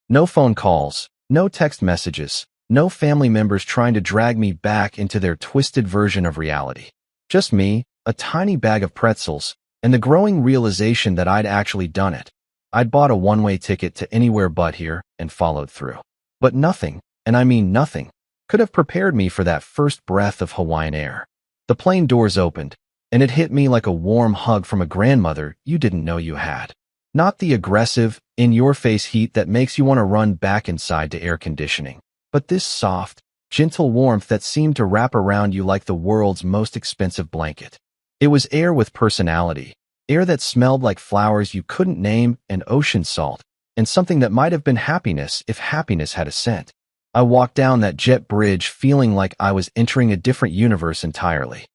No phone calls, No text messages, no family members trying to drag me back into their twisted version of reality. Just me, a tiny bag of pretzels, and the growing realization that I'd actually done it. I'd bought a one-way ticket to anywhere but here and followed through. But nothing, and I mean nothing, could have prepared me for that first breath of Hawaiian air. The plane doors opened, and it hit me like a warm hug from a grandmother you didn't know you had. Not the aggressive, in-your-face heat that makes you want to run back inside to air conditioning, but this soft, gentle warmth that seemed to wrap around you like the world's most expensive blanket. It was air with personality, air that smelled like flowers you couldn't name and ocean salt, and something that might have been happiness if happiness had a scent. I walked down that jet bridge feeling like I was entering a different universe entirely.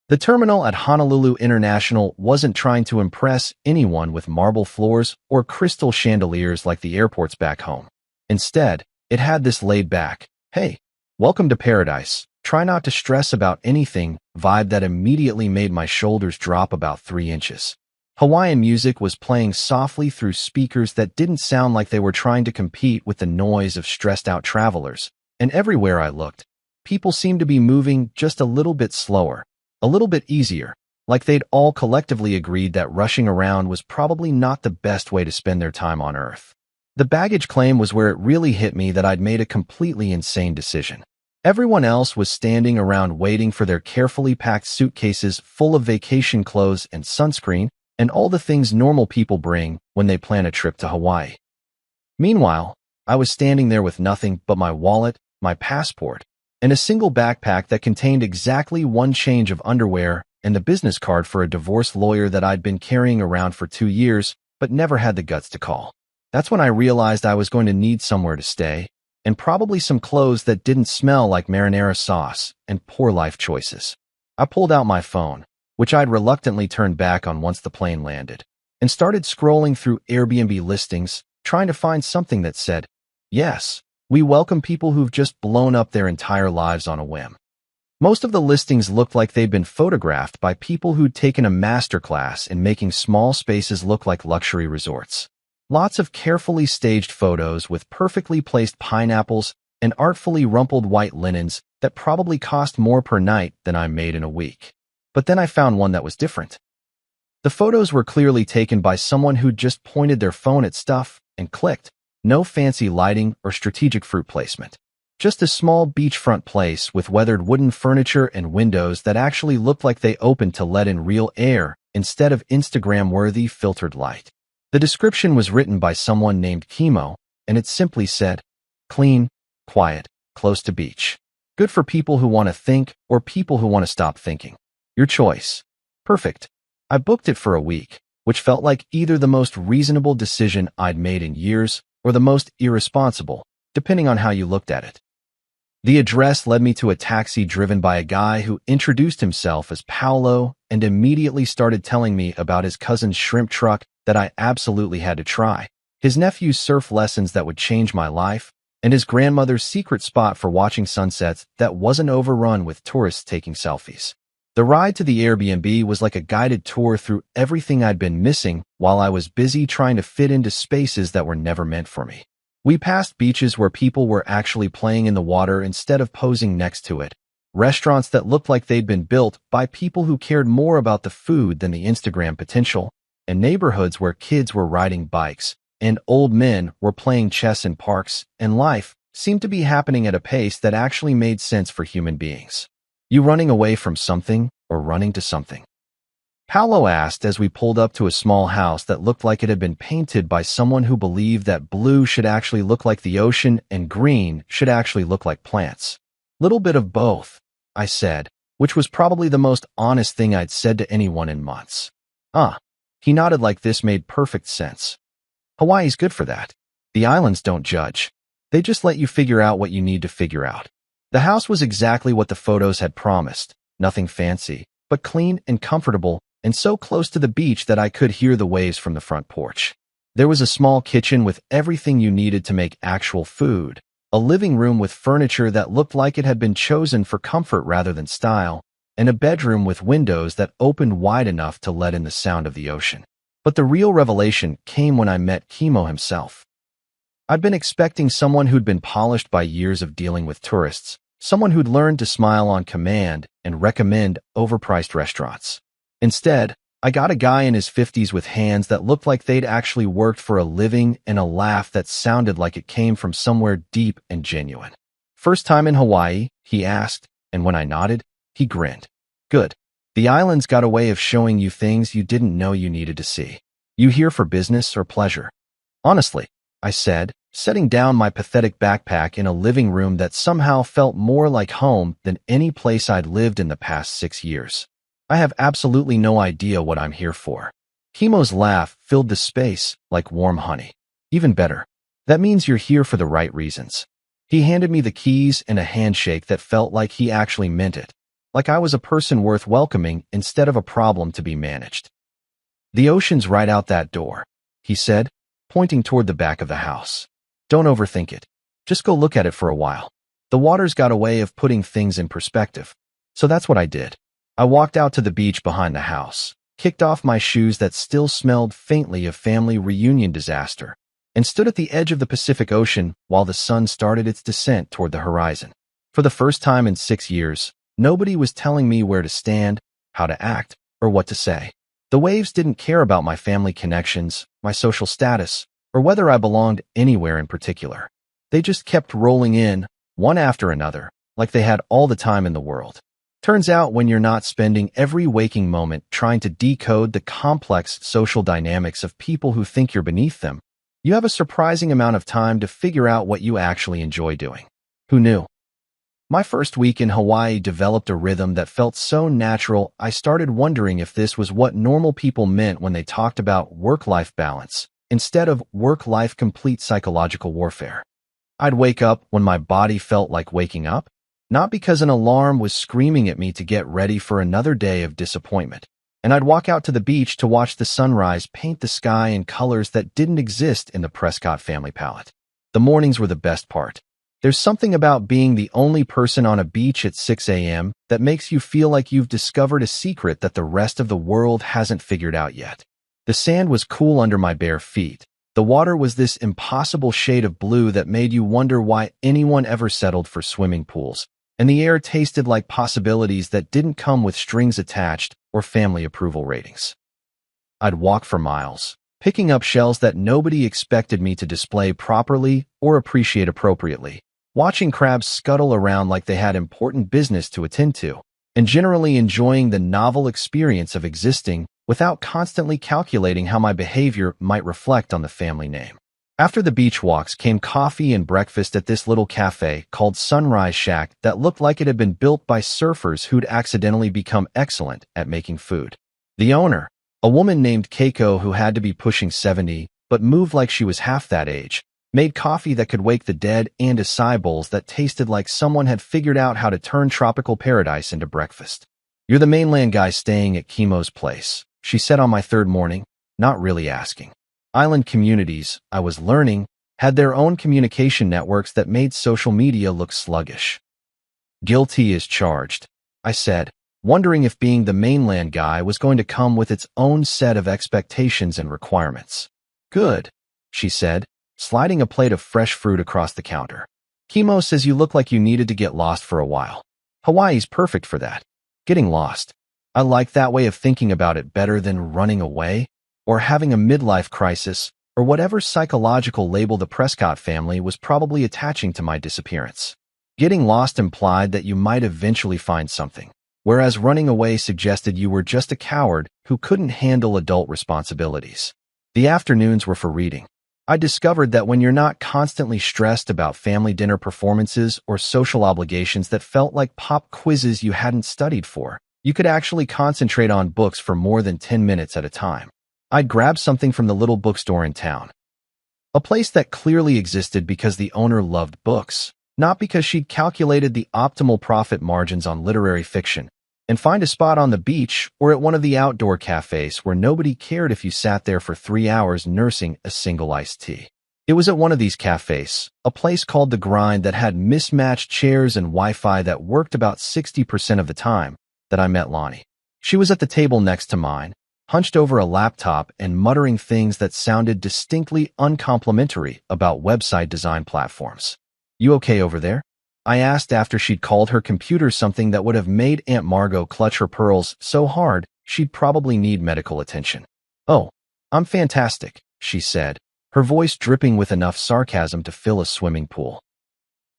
The terminal at Honolulu International wasn't trying to impress anyone with marble floors or crystal chandeliers like the airports back home. Instead, it had this laid-back, "Hey, welcome to paradise, try not to stress about anything" vibe that immediately made my shoulders drop about 3 inches. Hawaiian music was playing softly through speakers that didn't sound like they were trying to compete with the noise of stressed-out travelers, and everywhere I looked, people seemed to be moving just a little bit slower, a little bit easier, like they'd all collectively agreed that rushing around was probably not the best way to spend their time on Earth. The baggage claim was where it really hit me that I'd made a completely insane decision. Everyone else was standing around waiting for their carefully packed suitcases full of vacation clothes and sunscreen and all the things normal people bring when they plan a trip to Hawaii. Meanwhile, I was standing there with nothing but my wallet, my passport, and a single backpack that contained exactly one change of underwear and the business card for a divorce lawyer that I'd been carrying around for 2 years but never had the guts to call. That's when I realized I was going to need somewhere to stay, and probably some clothes that didn't smell like marinara sauce and poor life choices. I pulled out my phone, which I'd reluctantly turned back on once the plane landed, and started scrolling through Airbnb listings, trying to find something that said, "Yes, we welcome people who've just blown up their entire lives on a whim." Most of the listings looked like they'd been photographed by people who'd taken a masterclass in making small spaces look like luxury resorts. Lots of carefully staged photos with perfectly placed pineapples and artfully rumpled white linens that probably cost more per night than I made in a week. But then I found one that was different. The photos were clearly taken by someone who'd just pointed their phone at stuff and clicked. No fancy lighting or strategic fruit placement. Just a small beachfront place with weathered wooden furniture and windows that actually looked like they opened to let in real air instead of Instagram-worthy filtered light. The description was written by someone named Kimo, and it simply said, "Clean, quiet, close to beach. Good for people who want to think or people who want to stop thinking. Your choice." Perfect. I booked it for a week, which felt like either the most reasonable decision I'd made in years or the most irresponsible, depending on how you looked at it. The address led me to a taxi driven by a guy who introduced himself as Paolo and immediately started telling me about his cousin's shrimp truck that I absolutely had to try, his nephew's surf lessons that would change my life, and his grandmother's secret spot for watching sunsets that wasn't overrun with tourists taking selfies. The ride to the Airbnb was like a guided tour through everything I'd been missing while I was busy trying to fit into spaces that were never meant for me. We passed beaches where people were actually playing in the water instead of posing next to it, restaurants that looked like they'd been built by people who cared more about the food than the Instagram potential, and neighborhoods where kids were riding bikes and old men were playing chess in parks, and life seemed to be happening at a pace that actually made sense for human beings. You running away from something or running to something? Paolo asked as we pulled up to a small house that looked like it had been painted by someone who believed that blue should actually look like the ocean and green should actually look like plants. "Little bit of both," I said, which was probably the most honest thing I'd said to anyone in months. He nodded like this made perfect sense. Hawaii's good for that. The islands don't judge. They just let you figure out what you need to figure out. The house was exactly what the photos had promised. Nothing fancy, but clean and comfortable, and so close to the beach that I could hear the waves from the front porch. There was a small kitchen with everything you needed to make actual food, a living room with furniture that looked like it had been chosen for comfort rather than style, and a bedroom with windows that opened wide enough to let in the sound of the ocean. But the real revelation came when I met Kimo himself. I'd been expecting someone who'd been polished by years of dealing with tourists, someone who'd learned to smile on command and recommend overpriced restaurants. Instead, I got a guy in his 50s with hands that looked like they'd actually worked for a living and a laugh that sounded like it came from somewhere deep and genuine. "First time in Hawaii?" he asked, and when I nodded, he grinned. "Good. The island's got a way of showing you things you didn't know you needed to see. You here for business or pleasure?" "Honestly," I said, setting down my pathetic backpack in a living room that somehow felt more like home than any place I'd lived in the past 6 years. "I have absolutely no idea what I'm here for." Kimo's laugh filled the space like warm honey. "Even better. That means you're here for the right reasons." He handed me the keys and a handshake that felt like he actually meant it, like I was a person worth welcoming instead of a problem to be managed. "The ocean's right out that door," he said, pointing toward the back of the house. "Don't overthink it. Just go look at it for a while. The water's got a way of putting things in perspective." So that's what I did. I walked out to the beach behind the house, kicked off my shoes that still smelled faintly of family reunion disaster, and stood at the edge of the Pacific Ocean while the sun started its descent toward the horizon. For the first time in 6 years, nobody was telling me where to stand, how to act, or what to say. The waves didn't care about my family connections, my social status, or whether I belonged anywhere in particular. They just kept rolling in, one after another, like they had all the time in the world. Turns out when you're not spending every waking moment trying to decode the complex social dynamics of people who think you're beneath them, you have a surprising amount of time to figure out what you actually enjoy doing. Who knew? My first week in Hawaii developed a rhythm that felt so natural I started wondering if this was what normal people meant when they talked about work-life balance, instead of work-life complete psychological warfare. I'd wake up when my body felt like waking up, not because an alarm was screaming at me to get ready for another day of disappointment. And I'd walk out to the beach to watch the sunrise paint the sky in colors that didn't exist in the Prescott family palette. The mornings were the best part. There's something about being the only person on a beach at 6 a.m. that makes you feel like you've discovered a secret that the rest of the world hasn't figured out yet. The sand was cool under my bare feet. The water was this impossible shade of blue that made you wonder why anyone ever settled for swimming pools. And the air tasted like possibilities that didn't come with strings attached or family approval ratings. I'd walk for miles, picking up shells that nobody expected me to display properly or appreciate appropriately, watching crabs scuttle around like they had important business to attend to, and generally enjoying the novel experience of existing without constantly calculating how my behavior might reflect on the family name. After the beach walks came coffee and breakfast at this little cafe called Sunrise Shack that looked like it had been built by surfers who'd accidentally become excellent at making food. The owner, a woman named Keiko who had to be pushing 70 but moved like she was half that age, made coffee that could wake the dead and acai bowls that tasted like someone had figured out how to turn tropical paradise into breakfast. "You're the mainland guy staying at Kimo's place," she said on my third morning, not really asking. Island communities, I was learning, had their own communication networks that made social media look sluggish. "Guilty as charged," I said, wondering if being the mainland guy was going to come with its own set of expectations and requirements. "Good," she said, sliding a plate of fresh fruit across the counter. "Kimo says you look like you needed to get lost for a while. Hawaii's perfect for that. Getting lost. I like that way of thinking about it better than running away, or having a midlife crisis, or whatever psychological label the Prescott family was probably attaching to my disappearance. Getting lost implied that you might eventually find something, whereas running away suggested you were just a coward who couldn't handle adult responsibilities. The afternoons were for reading. I discovered that when you're not constantly stressed about family dinner performances or social obligations that felt like pop quizzes you hadn't studied for, you could actually concentrate on books for more than 10 minutes at a time. I'd grab something from the little bookstore in town, a place that clearly existed because the owner loved books, not because she'd calculated the optimal profit margins on literary fiction, and find a spot on the beach or at one of the outdoor cafes where nobody cared if you sat there for 3 hours nursing a single iced tea. It was at one of these cafes, a place called The Grind that had mismatched chairs and Wi-Fi that worked about 60% of the time, that I met Lonnie. She was at the table next to mine, hunched over a laptop and muttering things that sounded distinctly uncomplimentary about website design platforms. "You okay over there?" I asked after she'd called her computer something that would have made Aunt Margot clutch her pearls so hard she'd probably need medical attention. "Oh, I'm fantastic," she said, her voice dripping with enough sarcasm to fill a swimming pool.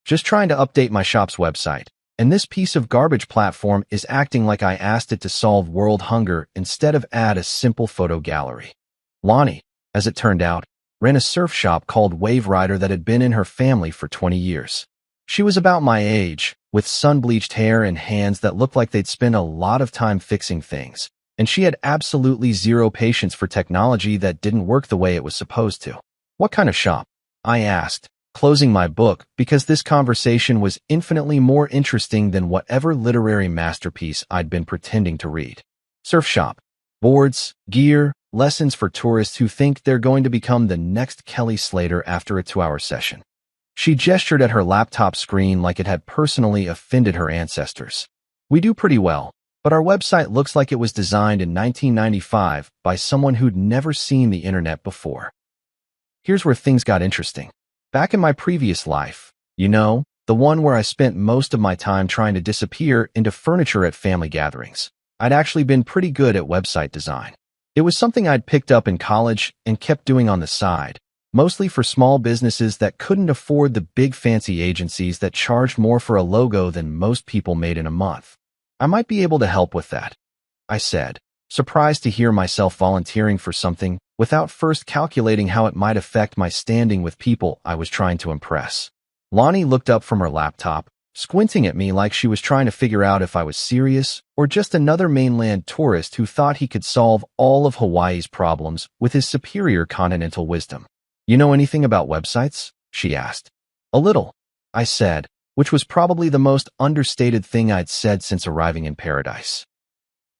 "Just trying to update my shop's website, and this piece of garbage platform is acting like I asked it to solve world hunger instead of add a simple photo gallery." Lonnie, as it turned out, ran a surf shop called Wave Rider that had been in her family for 20 years. She was about my age, with sun-bleached hair and hands that looked like they'd spent a lot of time fixing things, and she had absolutely zero patience for technology that didn't work the way it was supposed to. "What kind of shop?" I asked, closing my book because this conversation was infinitely more interesting than whatever literary masterpiece I'd been pretending to read. "Surf shop. Boards, gear, lessons for tourists who think they're going to become the next Kelly Slater after a 2-hour session." She gestured at her laptop screen like it had personally offended her ancestors. "We do pretty well, but our website looks like it was designed in 1995 by someone who'd never seen the internet before." Here's where things got interesting. Back in my previous life, the one where I spent most of my time trying to disappear into furniture at family gatherings, I'd actually been pretty good at website design. It was something I'd picked up in college and kept doing on the side, mostly for small businesses that couldn't afford the big fancy agencies that charged more for a logo than most people made in a month. "I might be able to help with that," I said, surprised to hear myself volunteering for something without first calculating how it might affect my standing with people I was trying to impress. Lonnie looked up from her laptop, squinting at me like she was trying to figure out if I was serious or just another mainland tourist who thought he could solve all of Hawaii's problems with his superior continental wisdom. "You know anything about websites?" she asked. "A little," I said, which was probably the most understated thing I'd said since arriving in paradise.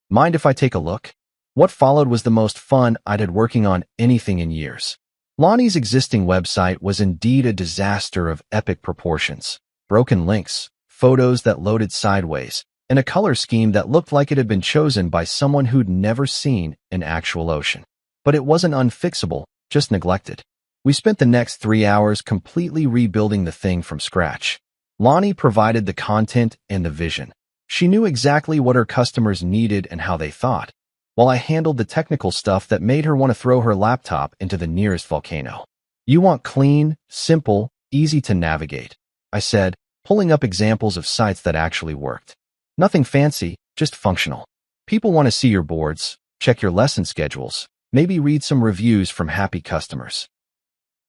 "Mind if I take a look?" What followed was the most fun I'd had working on anything in years. Lonnie's existing website was indeed a disaster of epic proportions. Broken links, photos that loaded sideways, and a color scheme that looked like it had been chosen by someone who'd never seen an actual ocean. But it wasn't unfixable, just neglected. We spent the next 3 hours completely rebuilding the thing from scratch. Lonnie provided the content and the vision. She knew exactly what her customers needed and how they thought, while I handled the technical stuff that made her want to throw her laptop into the nearest volcano. "You want clean, simple, easy to navigate," I said, pulling up examples of sites that actually worked. "Nothing fancy, just functional. People want to see your boards, check your lesson schedules, maybe read some reviews from happy customers."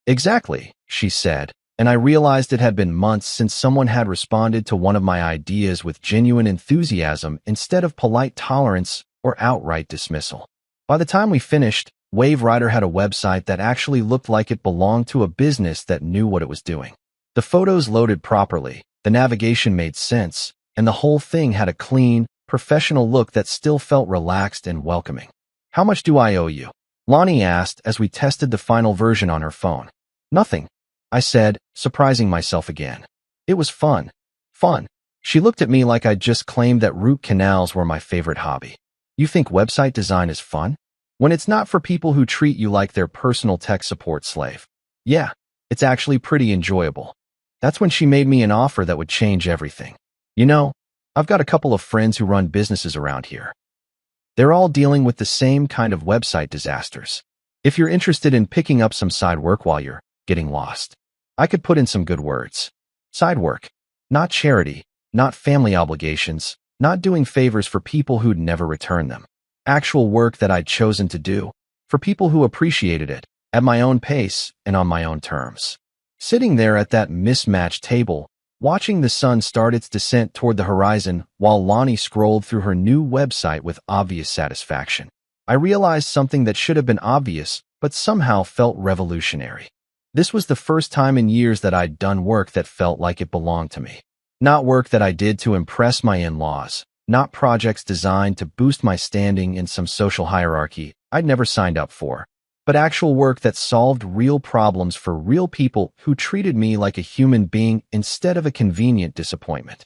"Exactly," she said, and I realized it had been months since someone had responded to one of my ideas with genuine enthusiasm instead of polite tolerance or outright dismissal. By the time we finished, Wave Rider had a website that actually looked like it belonged to a business that knew what it was doing. The photos loaded properly, the navigation made sense, and the whole thing had a clean, professional look that still felt relaxed and welcoming. "How much do I owe you?" Lonnie asked as we tested the final version on her phone. "Nothing," I said, surprising myself again. It was fun. Fun. She looked at me like I'd just claimed that root canals were my favorite hobby. "You think website design is fun? When it's not for people who treat you like their personal tech support slave." "Yeah, it's actually pretty enjoyable." That's when she made me an offer that would change everything. I've got a couple of friends who run businesses around here. They're all dealing with the same kind of website disasters. If you're interested in picking up some side work while you're getting lost, I could put in some good words. Side work. Not charity, not family obligations, not doing favors for people who'd never return them. Actual work that I'd chosen to do, for people who appreciated it, at my own pace and on my own terms. Sitting there at that mismatched table, watching the sun start its descent toward the horizon while Lonnie scrolled through her new website with obvious satisfaction, I realized something that should have been obvious but somehow felt revolutionary. This was the first time in years that I'd done work that felt like it belonged to me. Not work that I did to impress my in-laws, not projects designed to boost my standing in some social hierarchy I'd never signed up for, but actual work that solved real problems for real people who treated me like a human being instead of a convenient disappointment.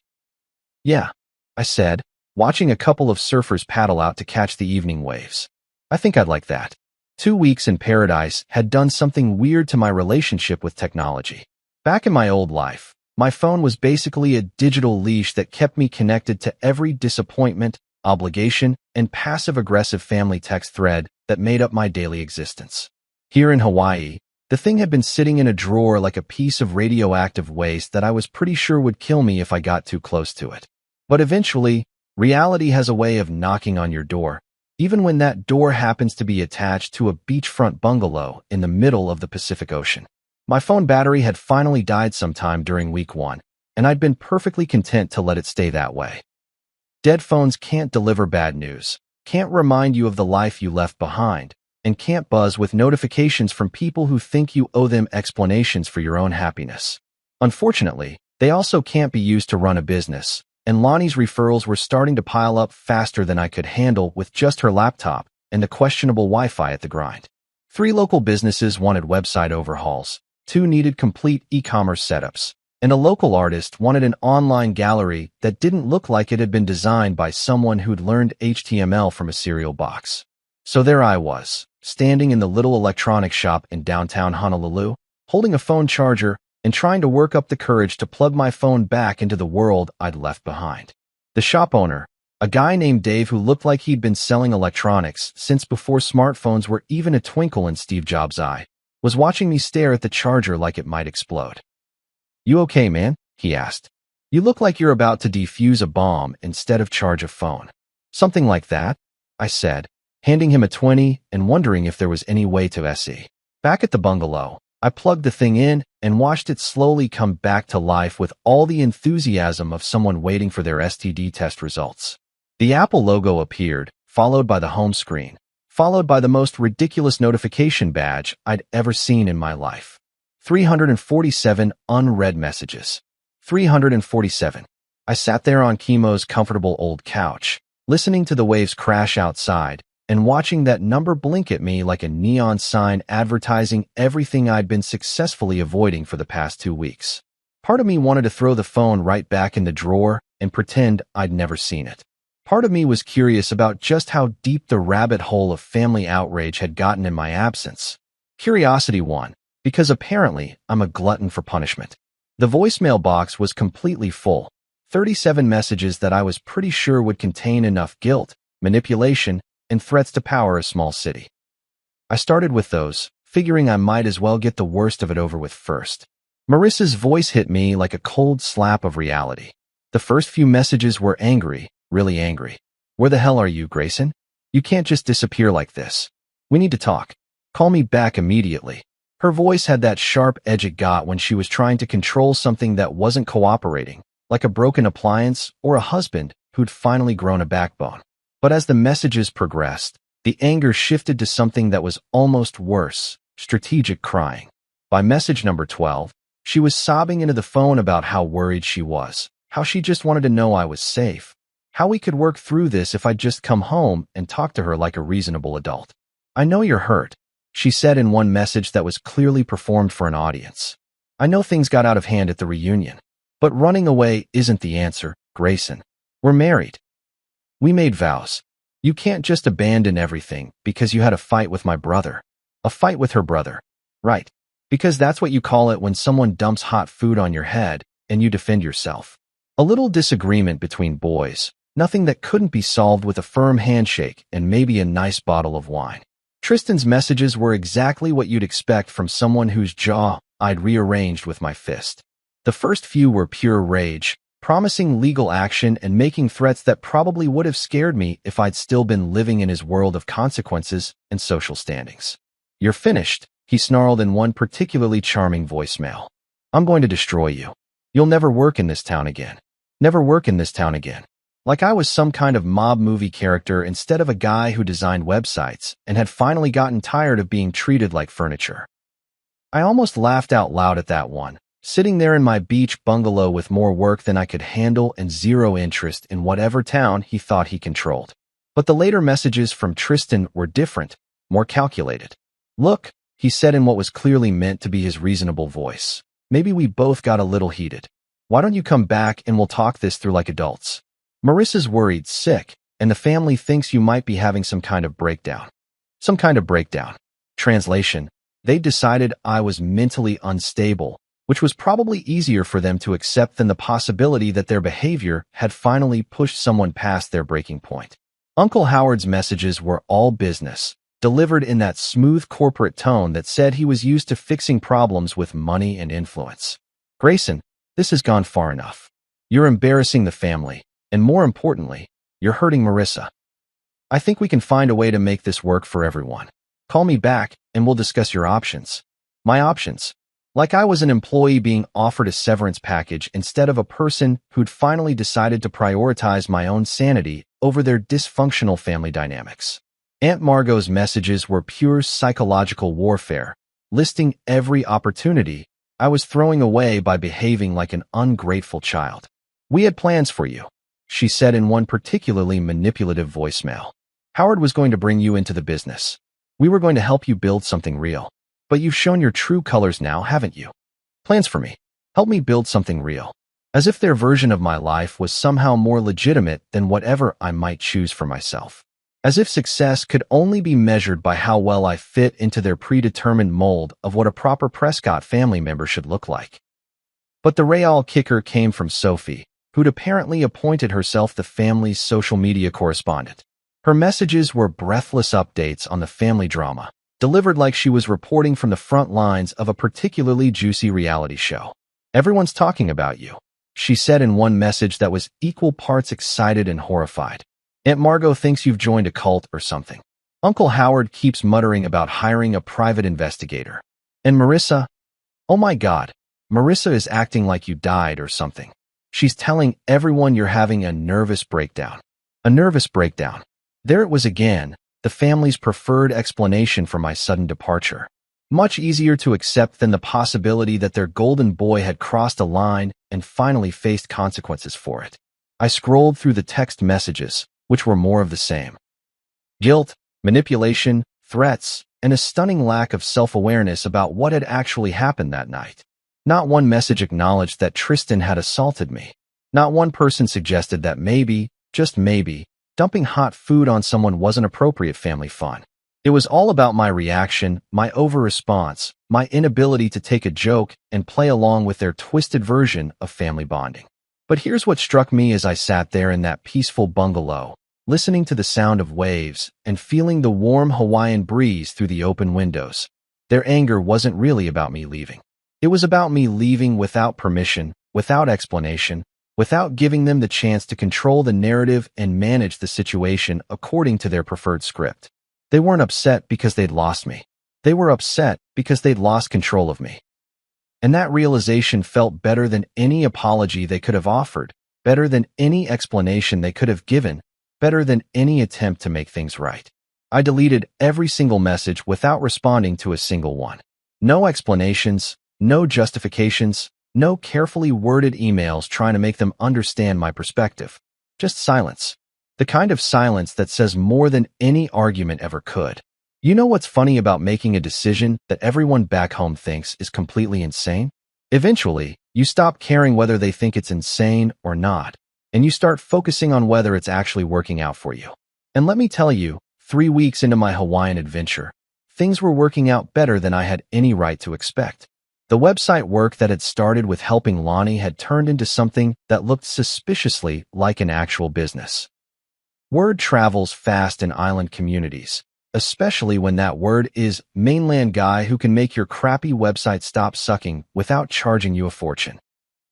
"Yeah," I said, watching a couple of surfers paddle out to catch the evening waves. I think I'd like that. 2 weeks in paradise had done something weird to my relationship with technology. Back in my old life, my phone was basically a digital leash that kept me connected to every disappointment, obligation, and passive-aggressive family text thread that made up my daily existence. Here in Hawaii, the thing had been sitting in a drawer like a piece of radioactive waste that I was pretty sure would kill me if I got too close to it. But eventually, reality has a way of knocking on your door, even when that door happens to be attached to a beachfront bungalow in the middle of the Pacific Ocean. My phone battery had finally died sometime during week 1, and I'd been perfectly content to let it stay that way. Dead phones can't deliver bad news, can't remind you of the life you left behind, and can't buzz with notifications from people who think you owe them explanations for your own happiness. Unfortunately, they also can't be used to run a business, and Lonnie's referrals were starting to pile up faster than I could handle with just her laptop and the questionable Wi-Fi at the grind. 3 local businesses wanted website overhauls, 2 needed complete e-commerce setups, and a local artist wanted an online gallery that didn't look like it had been designed by someone who'd learned HTML from a cereal box. So there I was, standing in the little electronics shop in downtown Honolulu, holding a phone charger and trying to work up the courage to plug my phone back into the world I'd left behind. The shop owner, a guy named Dave who looked like he'd been selling electronics since before smartphones were even a twinkle in Steve Jobs' eye, was watching me stare at the charger like it might explode. "You okay, man?" he asked. "You look like you're about to defuse a bomb instead of charge a phone." "Something like that," I said, handing him a 20 and wondering if there was any way to SE. Back at the bungalow, I plugged the thing in and watched it slowly come back to life with all the enthusiasm of someone waiting for their STD test results. The Apple logo appeared, followed by the home screen, followed by the most ridiculous notification badge I'd ever seen in my life. 347 unread messages. 347. I sat there on Chemo's comfortable old couch, listening to the waves crash outside, and watching that number blink at me like a neon sign advertising everything I'd been successfully avoiding for the past 2 weeks. Part of me wanted to throw the phone right back in the drawer and pretend I'd never seen it. Part of me was curious about just how deep the rabbit hole of family outrage had gotten in my absence. Curiosity won, because apparently I'm a glutton for punishment. The voicemail box was completely full, 37 messages that I was pretty sure would contain enough guilt, manipulation, and threats to power a small city. I started with those, figuring I might as well get the worst of it over with first. Marissa's voice hit me like a cold slap of reality. The first few messages were angry, really angry. "Where the hell are you, Grayson? You can't just disappear like this. We need to talk. Call me back immediately." Her voice had that sharp edge it got when she was trying to control something that wasn't cooperating, like a broken appliance or a husband who'd finally grown a backbone. But as the messages progressed, the anger shifted to something that was almost worse, strategic crying. By message number 12, she was sobbing into the phone about how worried she was, how she just wanted to know I was safe, how we could work through this if I'd just come home and talk to her like a reasonable adult. "I know you're hurt," she said in one message that was clearly performed for an audience. "I know things got out of hand at the reunion, but running away isn't the answer, Grayson. We're married. We made vows. You can't just abandon everything because you had a fight with my brother." A fight with her brother. Right. Because that's what you call it when someone dumps hot food on your head and you defend yourself. A little disagreement between boys, nothing that couldn't be solved with a firm handshake and maybe a nice bottle of wine. Tristan's messages were exactly what you'd expect from someone whose jaw I'd rearranged with my fist. The first few were pure rage, promising legal action and making threats that probably would have scared me if I'd still been living in his world of consequences and social standings. "You're finished," he snarled in one particularly charming voicemail. "I'm going to destroy you. You'll never work in this town again. Never work in this town again." Like I was some kind of mob movie character instead of a guy who designed websites and had finally gotten tired of being treated like furniture. I almost laughed out loud at that one, sitting there in my beach bungalow with more work than I could handle and zero interest in whatever town he thought he controlled. But the later messages from Tristan were different, more calculated. "Look," he said in what was clearly meant to be his reasonable voice. "Maybe we both got a little heated. Why don't you come back and we'll talk this through like adults? Marissa's worried sick, and the family thinks you might be having some kind of breakdown. Some kind of breakdown. Translation: they decided I was mentally unstable, which was probably easier for them to accept than the possibility that their behavior had finally pushed someone past their breaking point. Uncle Howard's messages were all business, delivered in that smooth corporate tone that said he was used to fixing problems with money and influence. Grayson, this has gone far enough. You're embarrassing the family, and more importantly, you're hurting Marissa. I think we can find a way to make this work for everyone. Call me back, and we'll discuss your options. My options? Like I was an employee being offered a severance package instead of a person who'd finally decided to prioritize my own sanity over their dysfunctional family dynamics. Aunt Margot's messages were pure psychological warfare, listing every opportunity I was throwing away by behaving like an ungrateful child. We had plans for you, she said in one particularly manipulative voicemail. Howard was going to bring you into the business. We were going to help you build something real. But you've shown your true colors now, haven't you? Plans for me. Help me build something real. As if their version of my life was somehow more legitimate than whatever I might choose for myself. As if success could only be measured by how well I fit into their predetermined mold of what a proper Prescott family member should look like. But the real kicker came from Sophie, who'd apparently appointed herself the family's social media correspondent. Her messages were breathless updates on the family drama, delivered like she was reporting from the front lines of a particularly juicy reality show. Everyone's talking about you, she said in one message that was equal parts excited and horrified. Aunt Margot thinks you've joined a cult or something. Uncle Howard keeps muttering about hiring a private investigator. And Marissa? Oh my God, Marissa is acting like you died or something. She's telling everyone you're having a nervous breakdown. A nervous breakdown. There it was again, the family's preferred explanation for my sudden departure. Much easier to accept than the possibility that their golden boy had crossed a line and finally faced consequences for it. I scrolled through the text messages, which were more of the same. Guilt, manipulation, threats, and a stunning lack of self-awareness about what had actually happened that night. Not one message acknowledged that Tristan had assaulted me. Not one person suggested that maybe, just maybe, dumping hot food on someone wasn't appropriate family fun. It was all about my reaction, my over-response, my inability to take a joke and play along with their twisted version of family bonding. But here's what struck me as I sat there in that peaceful bungalow, listening to the sound of waves and feeling the warm Hawaiian breeze through the open windows. Their anger wasn't really about me leaving. It was about me leaving without permission, without explanation, without giving them the chance to control the narrative and manage the situation according to their preferred script. They weren't upset because they'd lost me. They were upset because they'd lost control of me. And that realization felt better than any apology they could have offered, better than any explanation they could have given, better than any attempt to make things right. I deleted every single message without responding to a single one. No explanations, no justifications, no carefully worded emails trying to make them understand my perspective. Just silence. The kind of silence that says more than any argument ever could. You know what's funny about making a decision that everyone back home thinks is completely insane? Eventually, you stop caring whether they think it's insane or not, and you start focusing on whether it's actually working out for you. And let me tell you, 3 weeks into my Hawaiian adventure, things were working out better than I had any right to expect. The website work that had started with helping Lonnie had turned into something that looked suspiciously like an actual business. Word travels fast in island communities, especially when that word is mainland guy who can make your crappy website stop sucking without charging you a fortune.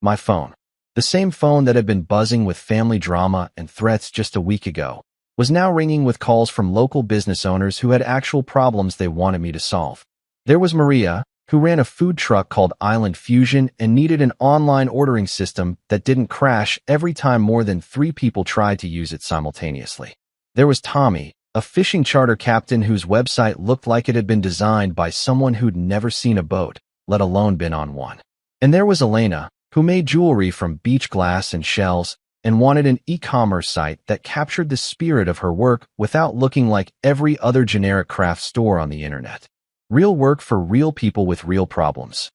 My phone, the same phone that had been buzzing with family drama and threats just a week ago, was now ringing with calls from local business owners who had actual problems they wanted me to solve. There was Maria, who ran a food truck called Island Fusion and needed an online ordering system that didn't crash every time more than 3 people tried to use it simultaneously. There was Tommy, a fishing charter captain whose website looked like it had been designed by someone who'd never seen a boat, let alone been on one. And there was Elena, who made jewelry from beach glass and shells and wanted an e-commerce site that captured the spirit of her work without looking like every other generic craft store on the internet. Real work for real people with real problems.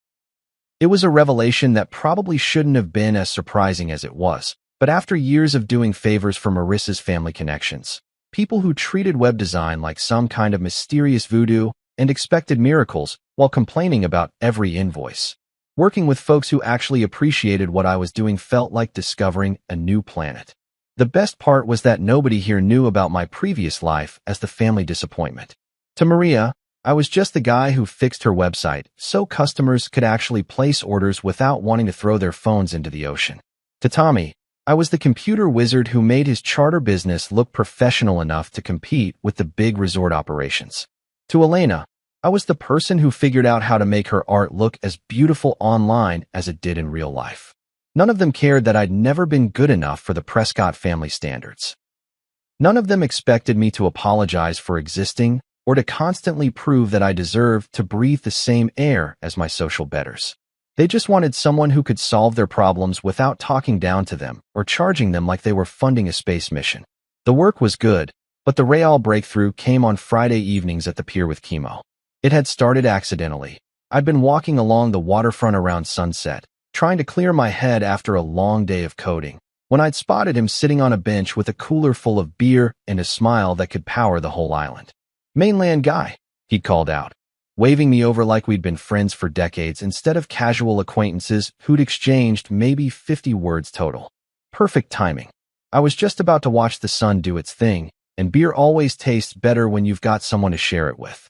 It was a revelation that probably shouldn't have been as surprising as it was, but after years of doing favors for Marissa's family connections, People who treated web design like some kind of mysterious voodoo and expected miracles while complaining about every invoice. Working with folks who actually appreciated what I was doing felt like discovering a new planet. The best part was that nobody here knew about my previous life as the family disappointment. To Maria, I was just the guy who fixed her website so customers could actually place orders without wanting to throw their phones into the ocean. To Tommy, I was the computer wizard who made his charter business look professional enough to compete with the big resort operations. To Elena, I was the person who figured out how to make her art look as beautiful online as it did in real life. None of them cared that I'd never been good enough for the Prescott family standards. None of them expected me to apologize for existing or to constantly prove that I deserved to breathe the same air as my social betters. They just wanted someone who could solve their problems without talking down to them or charging them like they were funding a space mission. The work was good, but the real breakthrough came on Friday evenings at the pier with Chemo. It had started accidentally. I'd been walking along the waterfront around sunset, trying to clear my head after a long day of coding, when I'd spotted him sitting on a bench with a cooler full of beer and a smile that could power the whole island. "Mainland guy," he'd called out, waving me over like we'd been friends for decades instead of casual acquaintances who'd exchanged maybe 50 words total. Perfect timing. I was just about to watch the sun do its thing, and beer always tastes better when you've got someone to share it with.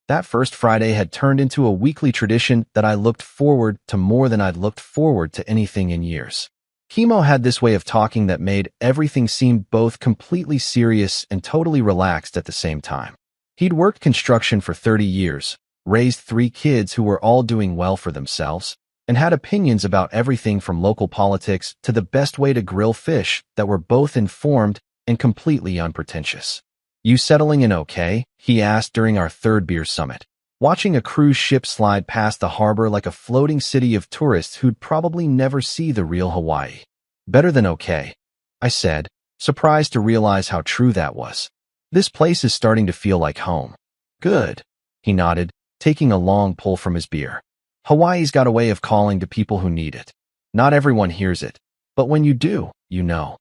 That first Friday had turned into a weekly tradition that I looked forward to more than I'd looked forward to anything in years. Chemo had this way of talking that made everything seem both completely serious and totally relaxed at the same time. He'd worked construction for 30 years, raised 3 kids who were all doing well for themselves, and had opinions about everything from local politics to the best way to grill fish that were both informed and completely unpretentious. "You settling in okay?" he asked during our 3rd beer summit, watching a cruise ship slide past the harbor like a floating city of tourists who'd probably never see the real Hawaii. "Better than okay," I said, surprised to realize how true that was. "This place is starting to feel like home." "Good," he nodded, taking a long pull from his beer. "Hawaii's got a way of calling to people who need it. Not everyone hears it, but when you do, you know."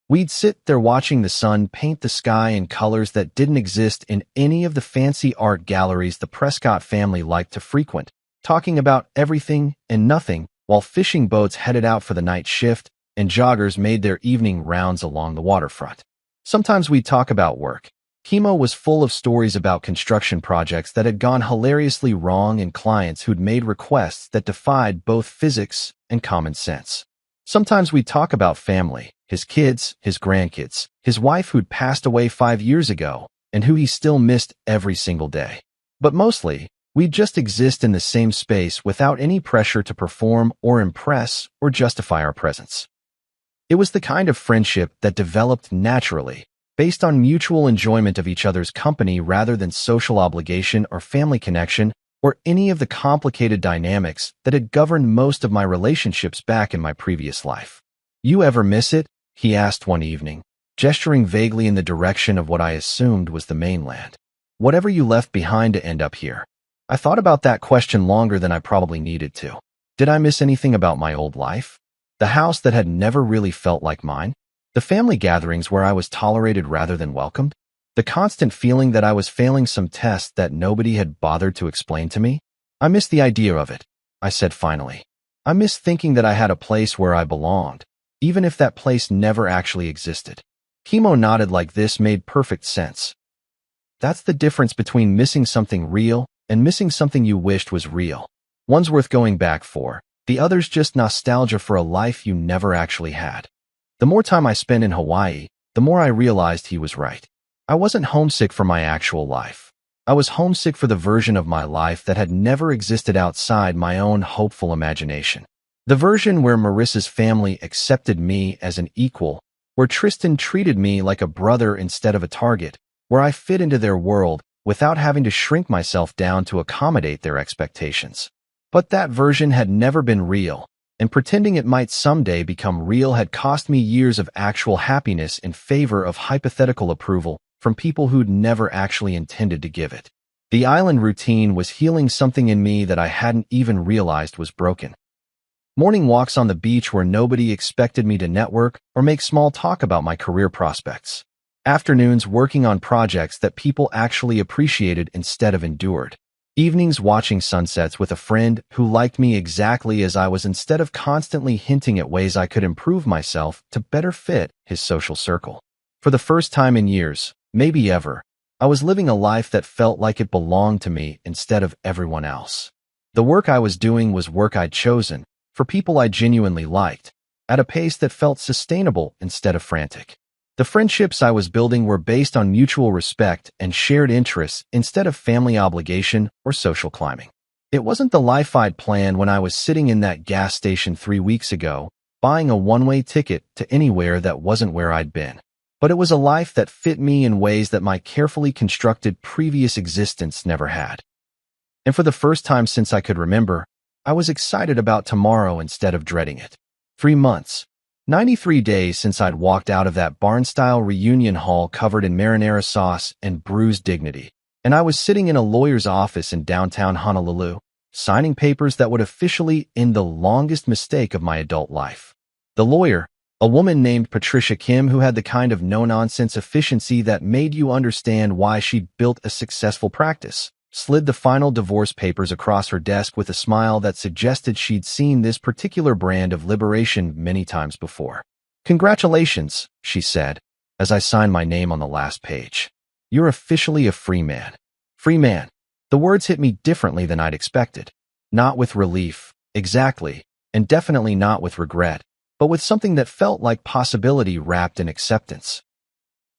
We'd sit there watching the sun paint the sky in colors that didn't exist in any of the fancy art galleries the Prescott family liked to frequent, talking about everything and nothing while fishing boats headed out for the night shift and joggers made their evening rounds along the waterfront. Sometimes we'd talk about work. Chemo was full of stories about construction projects that had gone hilariously wrong and clients who'd made requests that defied both physics and common sense. Sometimes we'd talk about family, his kids, his grandkids, his wife who'd passed away 5 years ago, and who he still missed every single day. But mostly, we'd just exist in the same space without any pressure to perform or impress or justify our presence. It was the kind of friendship that developed naturally, based on mutual enjoyment of each other's company rather than social obligation or family connection, or any of the complicated dynamics that had governed most of my relationships back in my previous life. "You ever miss it?" he asked one evening, gesturing vaguely in the direction of what I assumed was the mainland. "Whatever you left behind to end up here?" I thought about that question longer than I probably needed to. Did I miss anything about my old life? The house that had never really felt like mine? The family gatherings where I was tolerated rather than welcomed? The constant feeling that I was failing some test that nobody had bothered to explain to me? "I miss the idea of it," I said finally. "I miss thinking that I had a place where I belonged, even if that place never actually existed." Chemo nodded like this made perfect sense. That's the difference between missing something real and missing something you wished was real. One's worth going back for, the other's just nostalgia for a life you never actually had. The more time I spent in Hawaii, the more I realized he was right. I wasn't homesick for my actual life. I was homesick for the version of my life that had never existed outside my own hopeful imagination. The version where Marissa's family accepted me as an equal, where Tristan treated me like a brother instead of a target, where I fit into their world without having to shrink myself down to accommodate their expectations. But that version had never been real, and pretending it might someday become real had cost me years of actual happiness in favor of hypothetical approval from people who'd never actually intended to give it. The island routine was healing something in me that I hadn't even realized was broken. Morning walks on the beach where nobody expected me to network or make small talk about my career prospects. Afternoons working on projects that people actually appreciated instead of endured. Evenings watching sunsets with a friend who liked me exactly as I was instead of constantly hinting at ways I could improve myself to better fit his social circle. For the first time in years, maybe ever, I was living a life that felt like it belonged to me instead of everyone else. The work I was doing was work I'd chosen, for people I genuinely liked, at a pace that felt sustainable instead of frantic. The friendships I was building were based on mutual respect and shared interests instead of family obligation or social climbing. It wasn't the life I'd planned when I was sitting in that gas station 3 weeks ago, buying a one-way ticket to anywhere that wasn't where I'd been. But it was a life that fit me in ways that my carefully constructed previous existence never had. And for the first time since I could remember, I was excited about tomorrow instead of dreading it. 3 months. 93 days since I'd walked out of that barn-style reunion hall covered in marinara sauce and bruised dignity, and I was sitting in a lawyer's office in downtown Honolulu, signing papers that would officially end the longest mistake of my adult life. The lawyer, a woman named Patricia Kim who had the kind of no-nonsense efficiency that made you understand why she'd built a successful practice, slid the final divorce papers across her desk with a smile that suggested she'd seen this particular brand of liberation many times before. "Congratulations," she said, as I signed my name on the last page. "You're officially a free man." Free man. The words hit me differently than I'd expected. Not with relief, exactly, and definitely not with regret, but with something that felt like possibility wrapped in acceptance.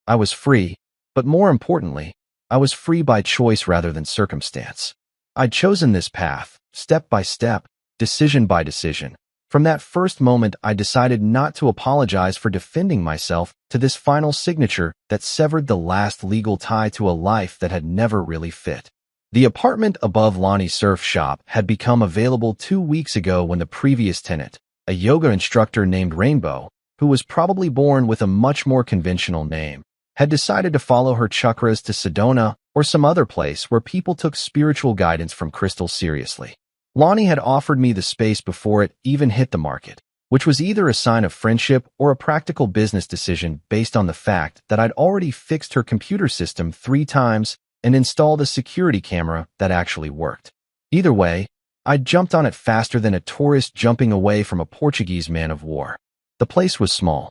I was free, but more importantly, I was free by choice rather than circumstance. I'd chosen this path, step by step, decision by decision. From that first moment, I decided not to apologize for defending myself to this final signature that severed the last legal tie to a life that had never really fit. The apartment above Lonnie's surf shop had become available 2 weeks ago when the previous tenant, a yoga instructor named Rainbow, who was probably born with a much more conventional name, had decided to follow her chakras to Sedona or some other place where people took spiritual guidance from crystals seriously. Lonnie had offered me the space before it even hit the market, which was either a sign of friendship or a practical business decision based on the fact that I'd already fixed her computer system 3 times and installed a security camera that actually worked. Either way, I'd jumped on it faster than a tourist jumping away from a Portuguese man of war. The place was small.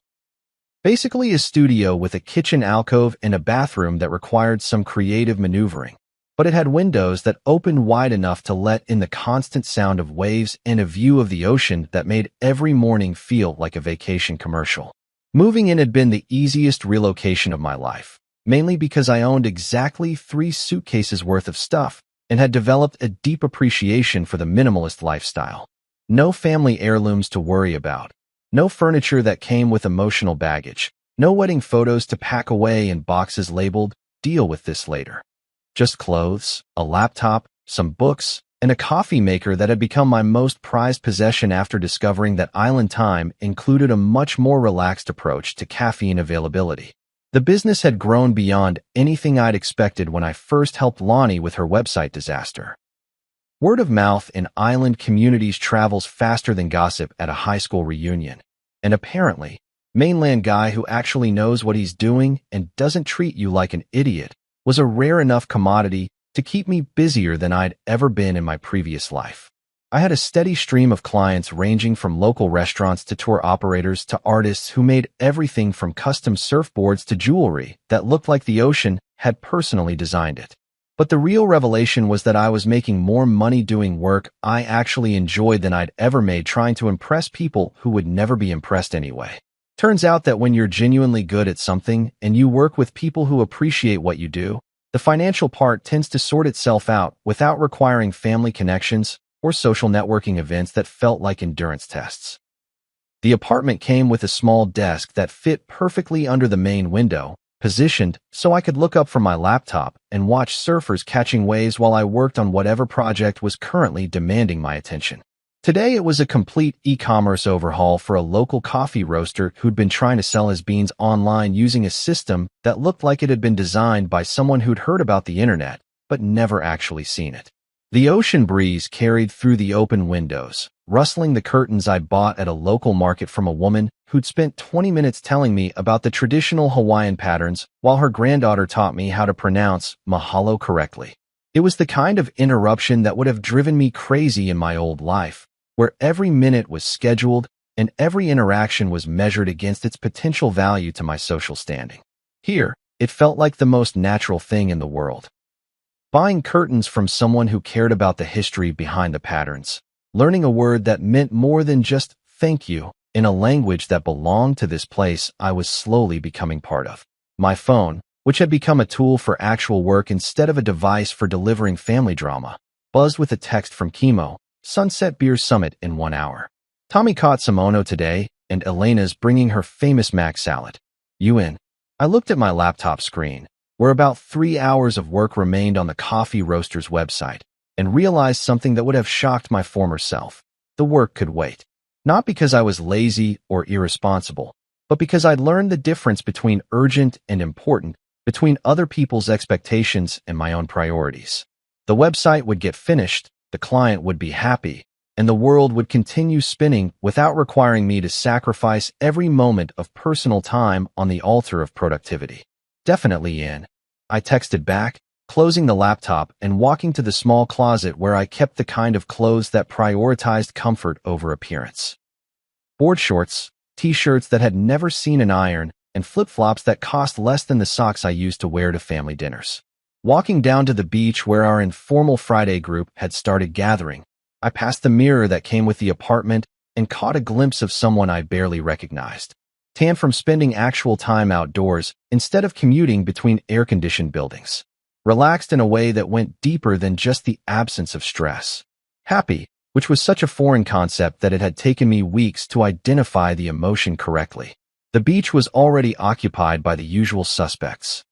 Basically a studio with a kitchen alcove and a bathroom that required some creative maneuvering, but it had windows that opened wide enough to let in the constant sound of waves and a view of the ocean that made every morning feel like a vacation commercial. Moving in had been the easiest relocation of my life, mainly because I owned exactly 3 suitcases worth of stuff and had developed a deep appreciation for the minimalist lifestyle. No family heirlooms to worry about. No furniture that came with emotional baggage. No wedding photos to pack away in boxes labeled, "Deal with this later." Just clothes, a laptop, some books, and a coffee maker that had become my most prized possession after discovering that Island Time included a much more relaxed approach to caffeine availability. The business had grown beyond anything I'd expected when I first helped Lonnie with her website disaster. Word of mouth in island communities travels faster than gossip at a high school reunion. And apparently, mainland guy who actually knows what he's doing and doesn't treat you like an idiot was a rare enough commodity to keep me busier than I'd ever been in my previous life. I had a steady stream of clients ranging from local restaurants to tour operators to artists who made everything from custom surfboards to jewelry that looked like the ocean had personally designed it. But the real revelation was that I was making more money doing work I actually enjoyed than I'd ever made trying to impress people who would never be impressed anyway. Turns out that when you're genuinely good at something and you work with people who appreciate what you do, the financial part tends to sort itself out without requiring family connections or social networking events that felt like endurance tests. The apartment came with a small desk that fit perfectly under the main window, positioned so I could look up from my laptop and watch surfers catching waves while I worked on whatever project was currently demanding my attention. Today it was a complete e-commerce overhaul for a local coffee roaster who'd been trying to sell his beans online using a system that looked like it had been designed by someone who'd heard about the internet, but never actually seen it. The ocean breeze carried through the open windows, rustling the curtains I bought at a local market from a woman who'd spent 20 minutes telling me about the traditional Hawaiian patterns while her granddaughter taught me how to pronounce mahalo correctly. It was the kind of interruption that would have driven me crazy in my old life, where every minute was scheduled and every interaction was measured against its potential value to my social standing. Here, it felt like the most natural thing in the world. Buying curtains from someone who cared about the history behind the patterns, learning a word that meant more than just thank you in a language that belonged to this place I was slowly becoming part of. My phone, which had become a tool for actual work instead of a device for delivering family drama, buzzed with a text from Chemo, Sunset Beer Summit in 1 hour. Tommy caught some Ono today, and Elena's bringing her famous mac salad. You in? I looked at my laptop screen, where about 3 hours of work remained on the coffee roaster's website, and realized something that would have shocked my former self. The work could wait. Not because I was lazy or irresponsible, but because I'd learned the difference between urgent and important, between other people's expectations and my own priorities. The website would get finished, the client would be happy, and the world would continue spinning without requiring me to sacrifice every moment of personal time on the altar of productivity. Definitely in. I texted back, closing the laptop and walking to the small closet where I kept the kind of clothes that prioritized comfort over appearance. Board shorts, t-shirts that had never seen an iron, and flip-flops that cost less than the socks I used to wear to family dinners. Walking down to the beach where our informal Friday group had started gathering, I passed the mirror that came with the apartment and caught a glimpse of someone I barely recognized. Tan from spending actual time outdoors instead of commuting between air-conditioned buildings. Relaxed in a way that went deeper than just the absence of stress. Happy, which was such a foreign concept that it had taken me weeks to identify the emotion correctly. The beach was already occupied by the usual suspects.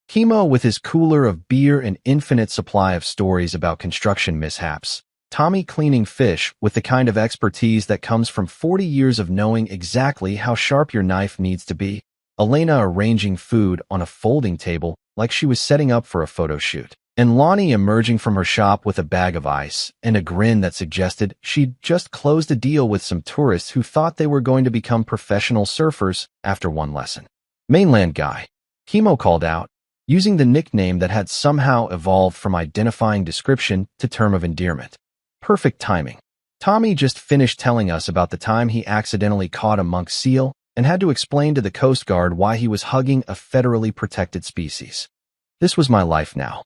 Chemo with his cooler of beer and infinite supply of stories about construction mishaps. Tommy cleaning fish with the kind of expertise that comes from 40 years of knowing exactly how sharp your knife needs to be. Elena arranging food on a folding table like she was setting up for a photo shoot. And Lonnie emerging from her shop with a bag of ice and a grin that suggested she'd just closed a deal with some tourists who thought they were going to become professional surfers after one lesson. Mainland guy, Chemo called out, using the nickname that had somehow evolved from identifying description to term of endearment. Perfect timing. Tommy just finished telling us about the time he accidentally caught a monk seal and had to explain to the Coast Guard why he was hugging a federally protected species. This was my life now.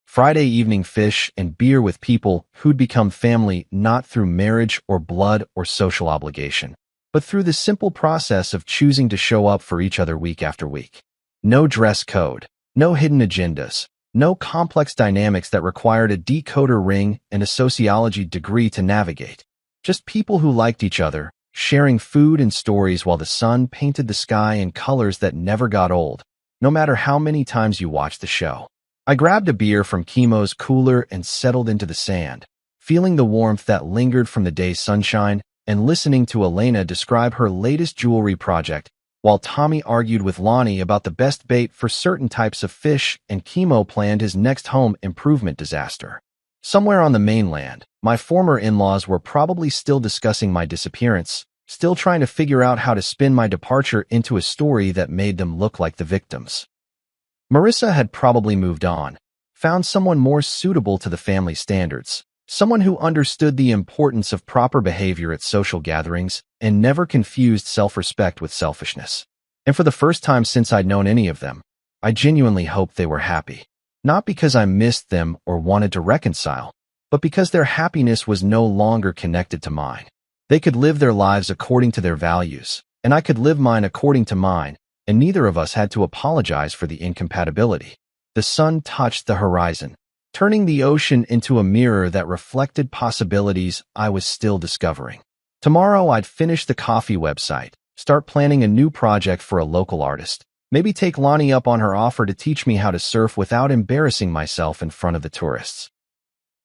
Friday evening fish and beer with people who'd become family not through marriage or blood or social obligation, but through the simple process of choosing to show up for each other week after week. No dress code, no hidden agendas, no complex dynamics that required a decoder ring and a sociology degree to navigate. Just people who liked each other, sharing food and stories while the sun painted the sky in colors that never got old, no matter how many times you watched the show. I grabbed a beer from Chemo's cooler and settled into the sand, feeling the warmth that lingered from the day's sunshine and listening to Elena describe her latest jewelry project, while Tommy argued with Lonnie about the best bait for certain types of fish and Chemo planned his next home improvement disaster. Somewhere on the mainland, my former in-laws were probably still discussing my disappearance, still trying to figure out how to spin my departure into a story that made them look like the victims. Marissa had probably moved on, found someone more suitable to the family standards, someone who understood the importance of proper behavior at social gatherings and never confused self-respect with selfishness. And for the first time since I'd known any of them, I genuinely hoped they were happy. Not because I missed them or wanted to reconcile, but because their happiness was no longer connected to mine. They could live their lives according to their values, and I could live mine according to mine, and neither of us had to apologize for the incompatibility. The sun touched the horizon, turning the ocean into a mirror that reflected possibilities I was still discovering. Tomorrow I'd finish the coffee website, start planning a new project for a local artist, maybe take Lonnie up on her offer to teach me how to surf without embarrassing myself in front of the tourists.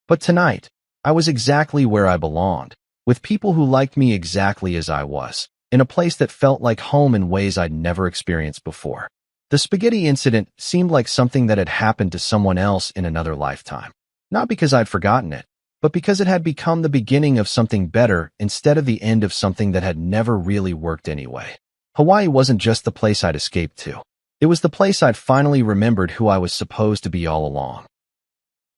But tonight, I was exactly where I belonged, with people who liked me exactly as I was, in a place that felt like home in ways I'd never experienced before. The spaghetti incident seemed like something that had happened to someone else in another lifetime. not because I'd forgotten it, but because it had become the beginning of something better instead of the end of something that had never really worked anyway. Hawaii wasn't just the place I'd escaped to. It was the place I'd finally remembered who I was supposed to be all along.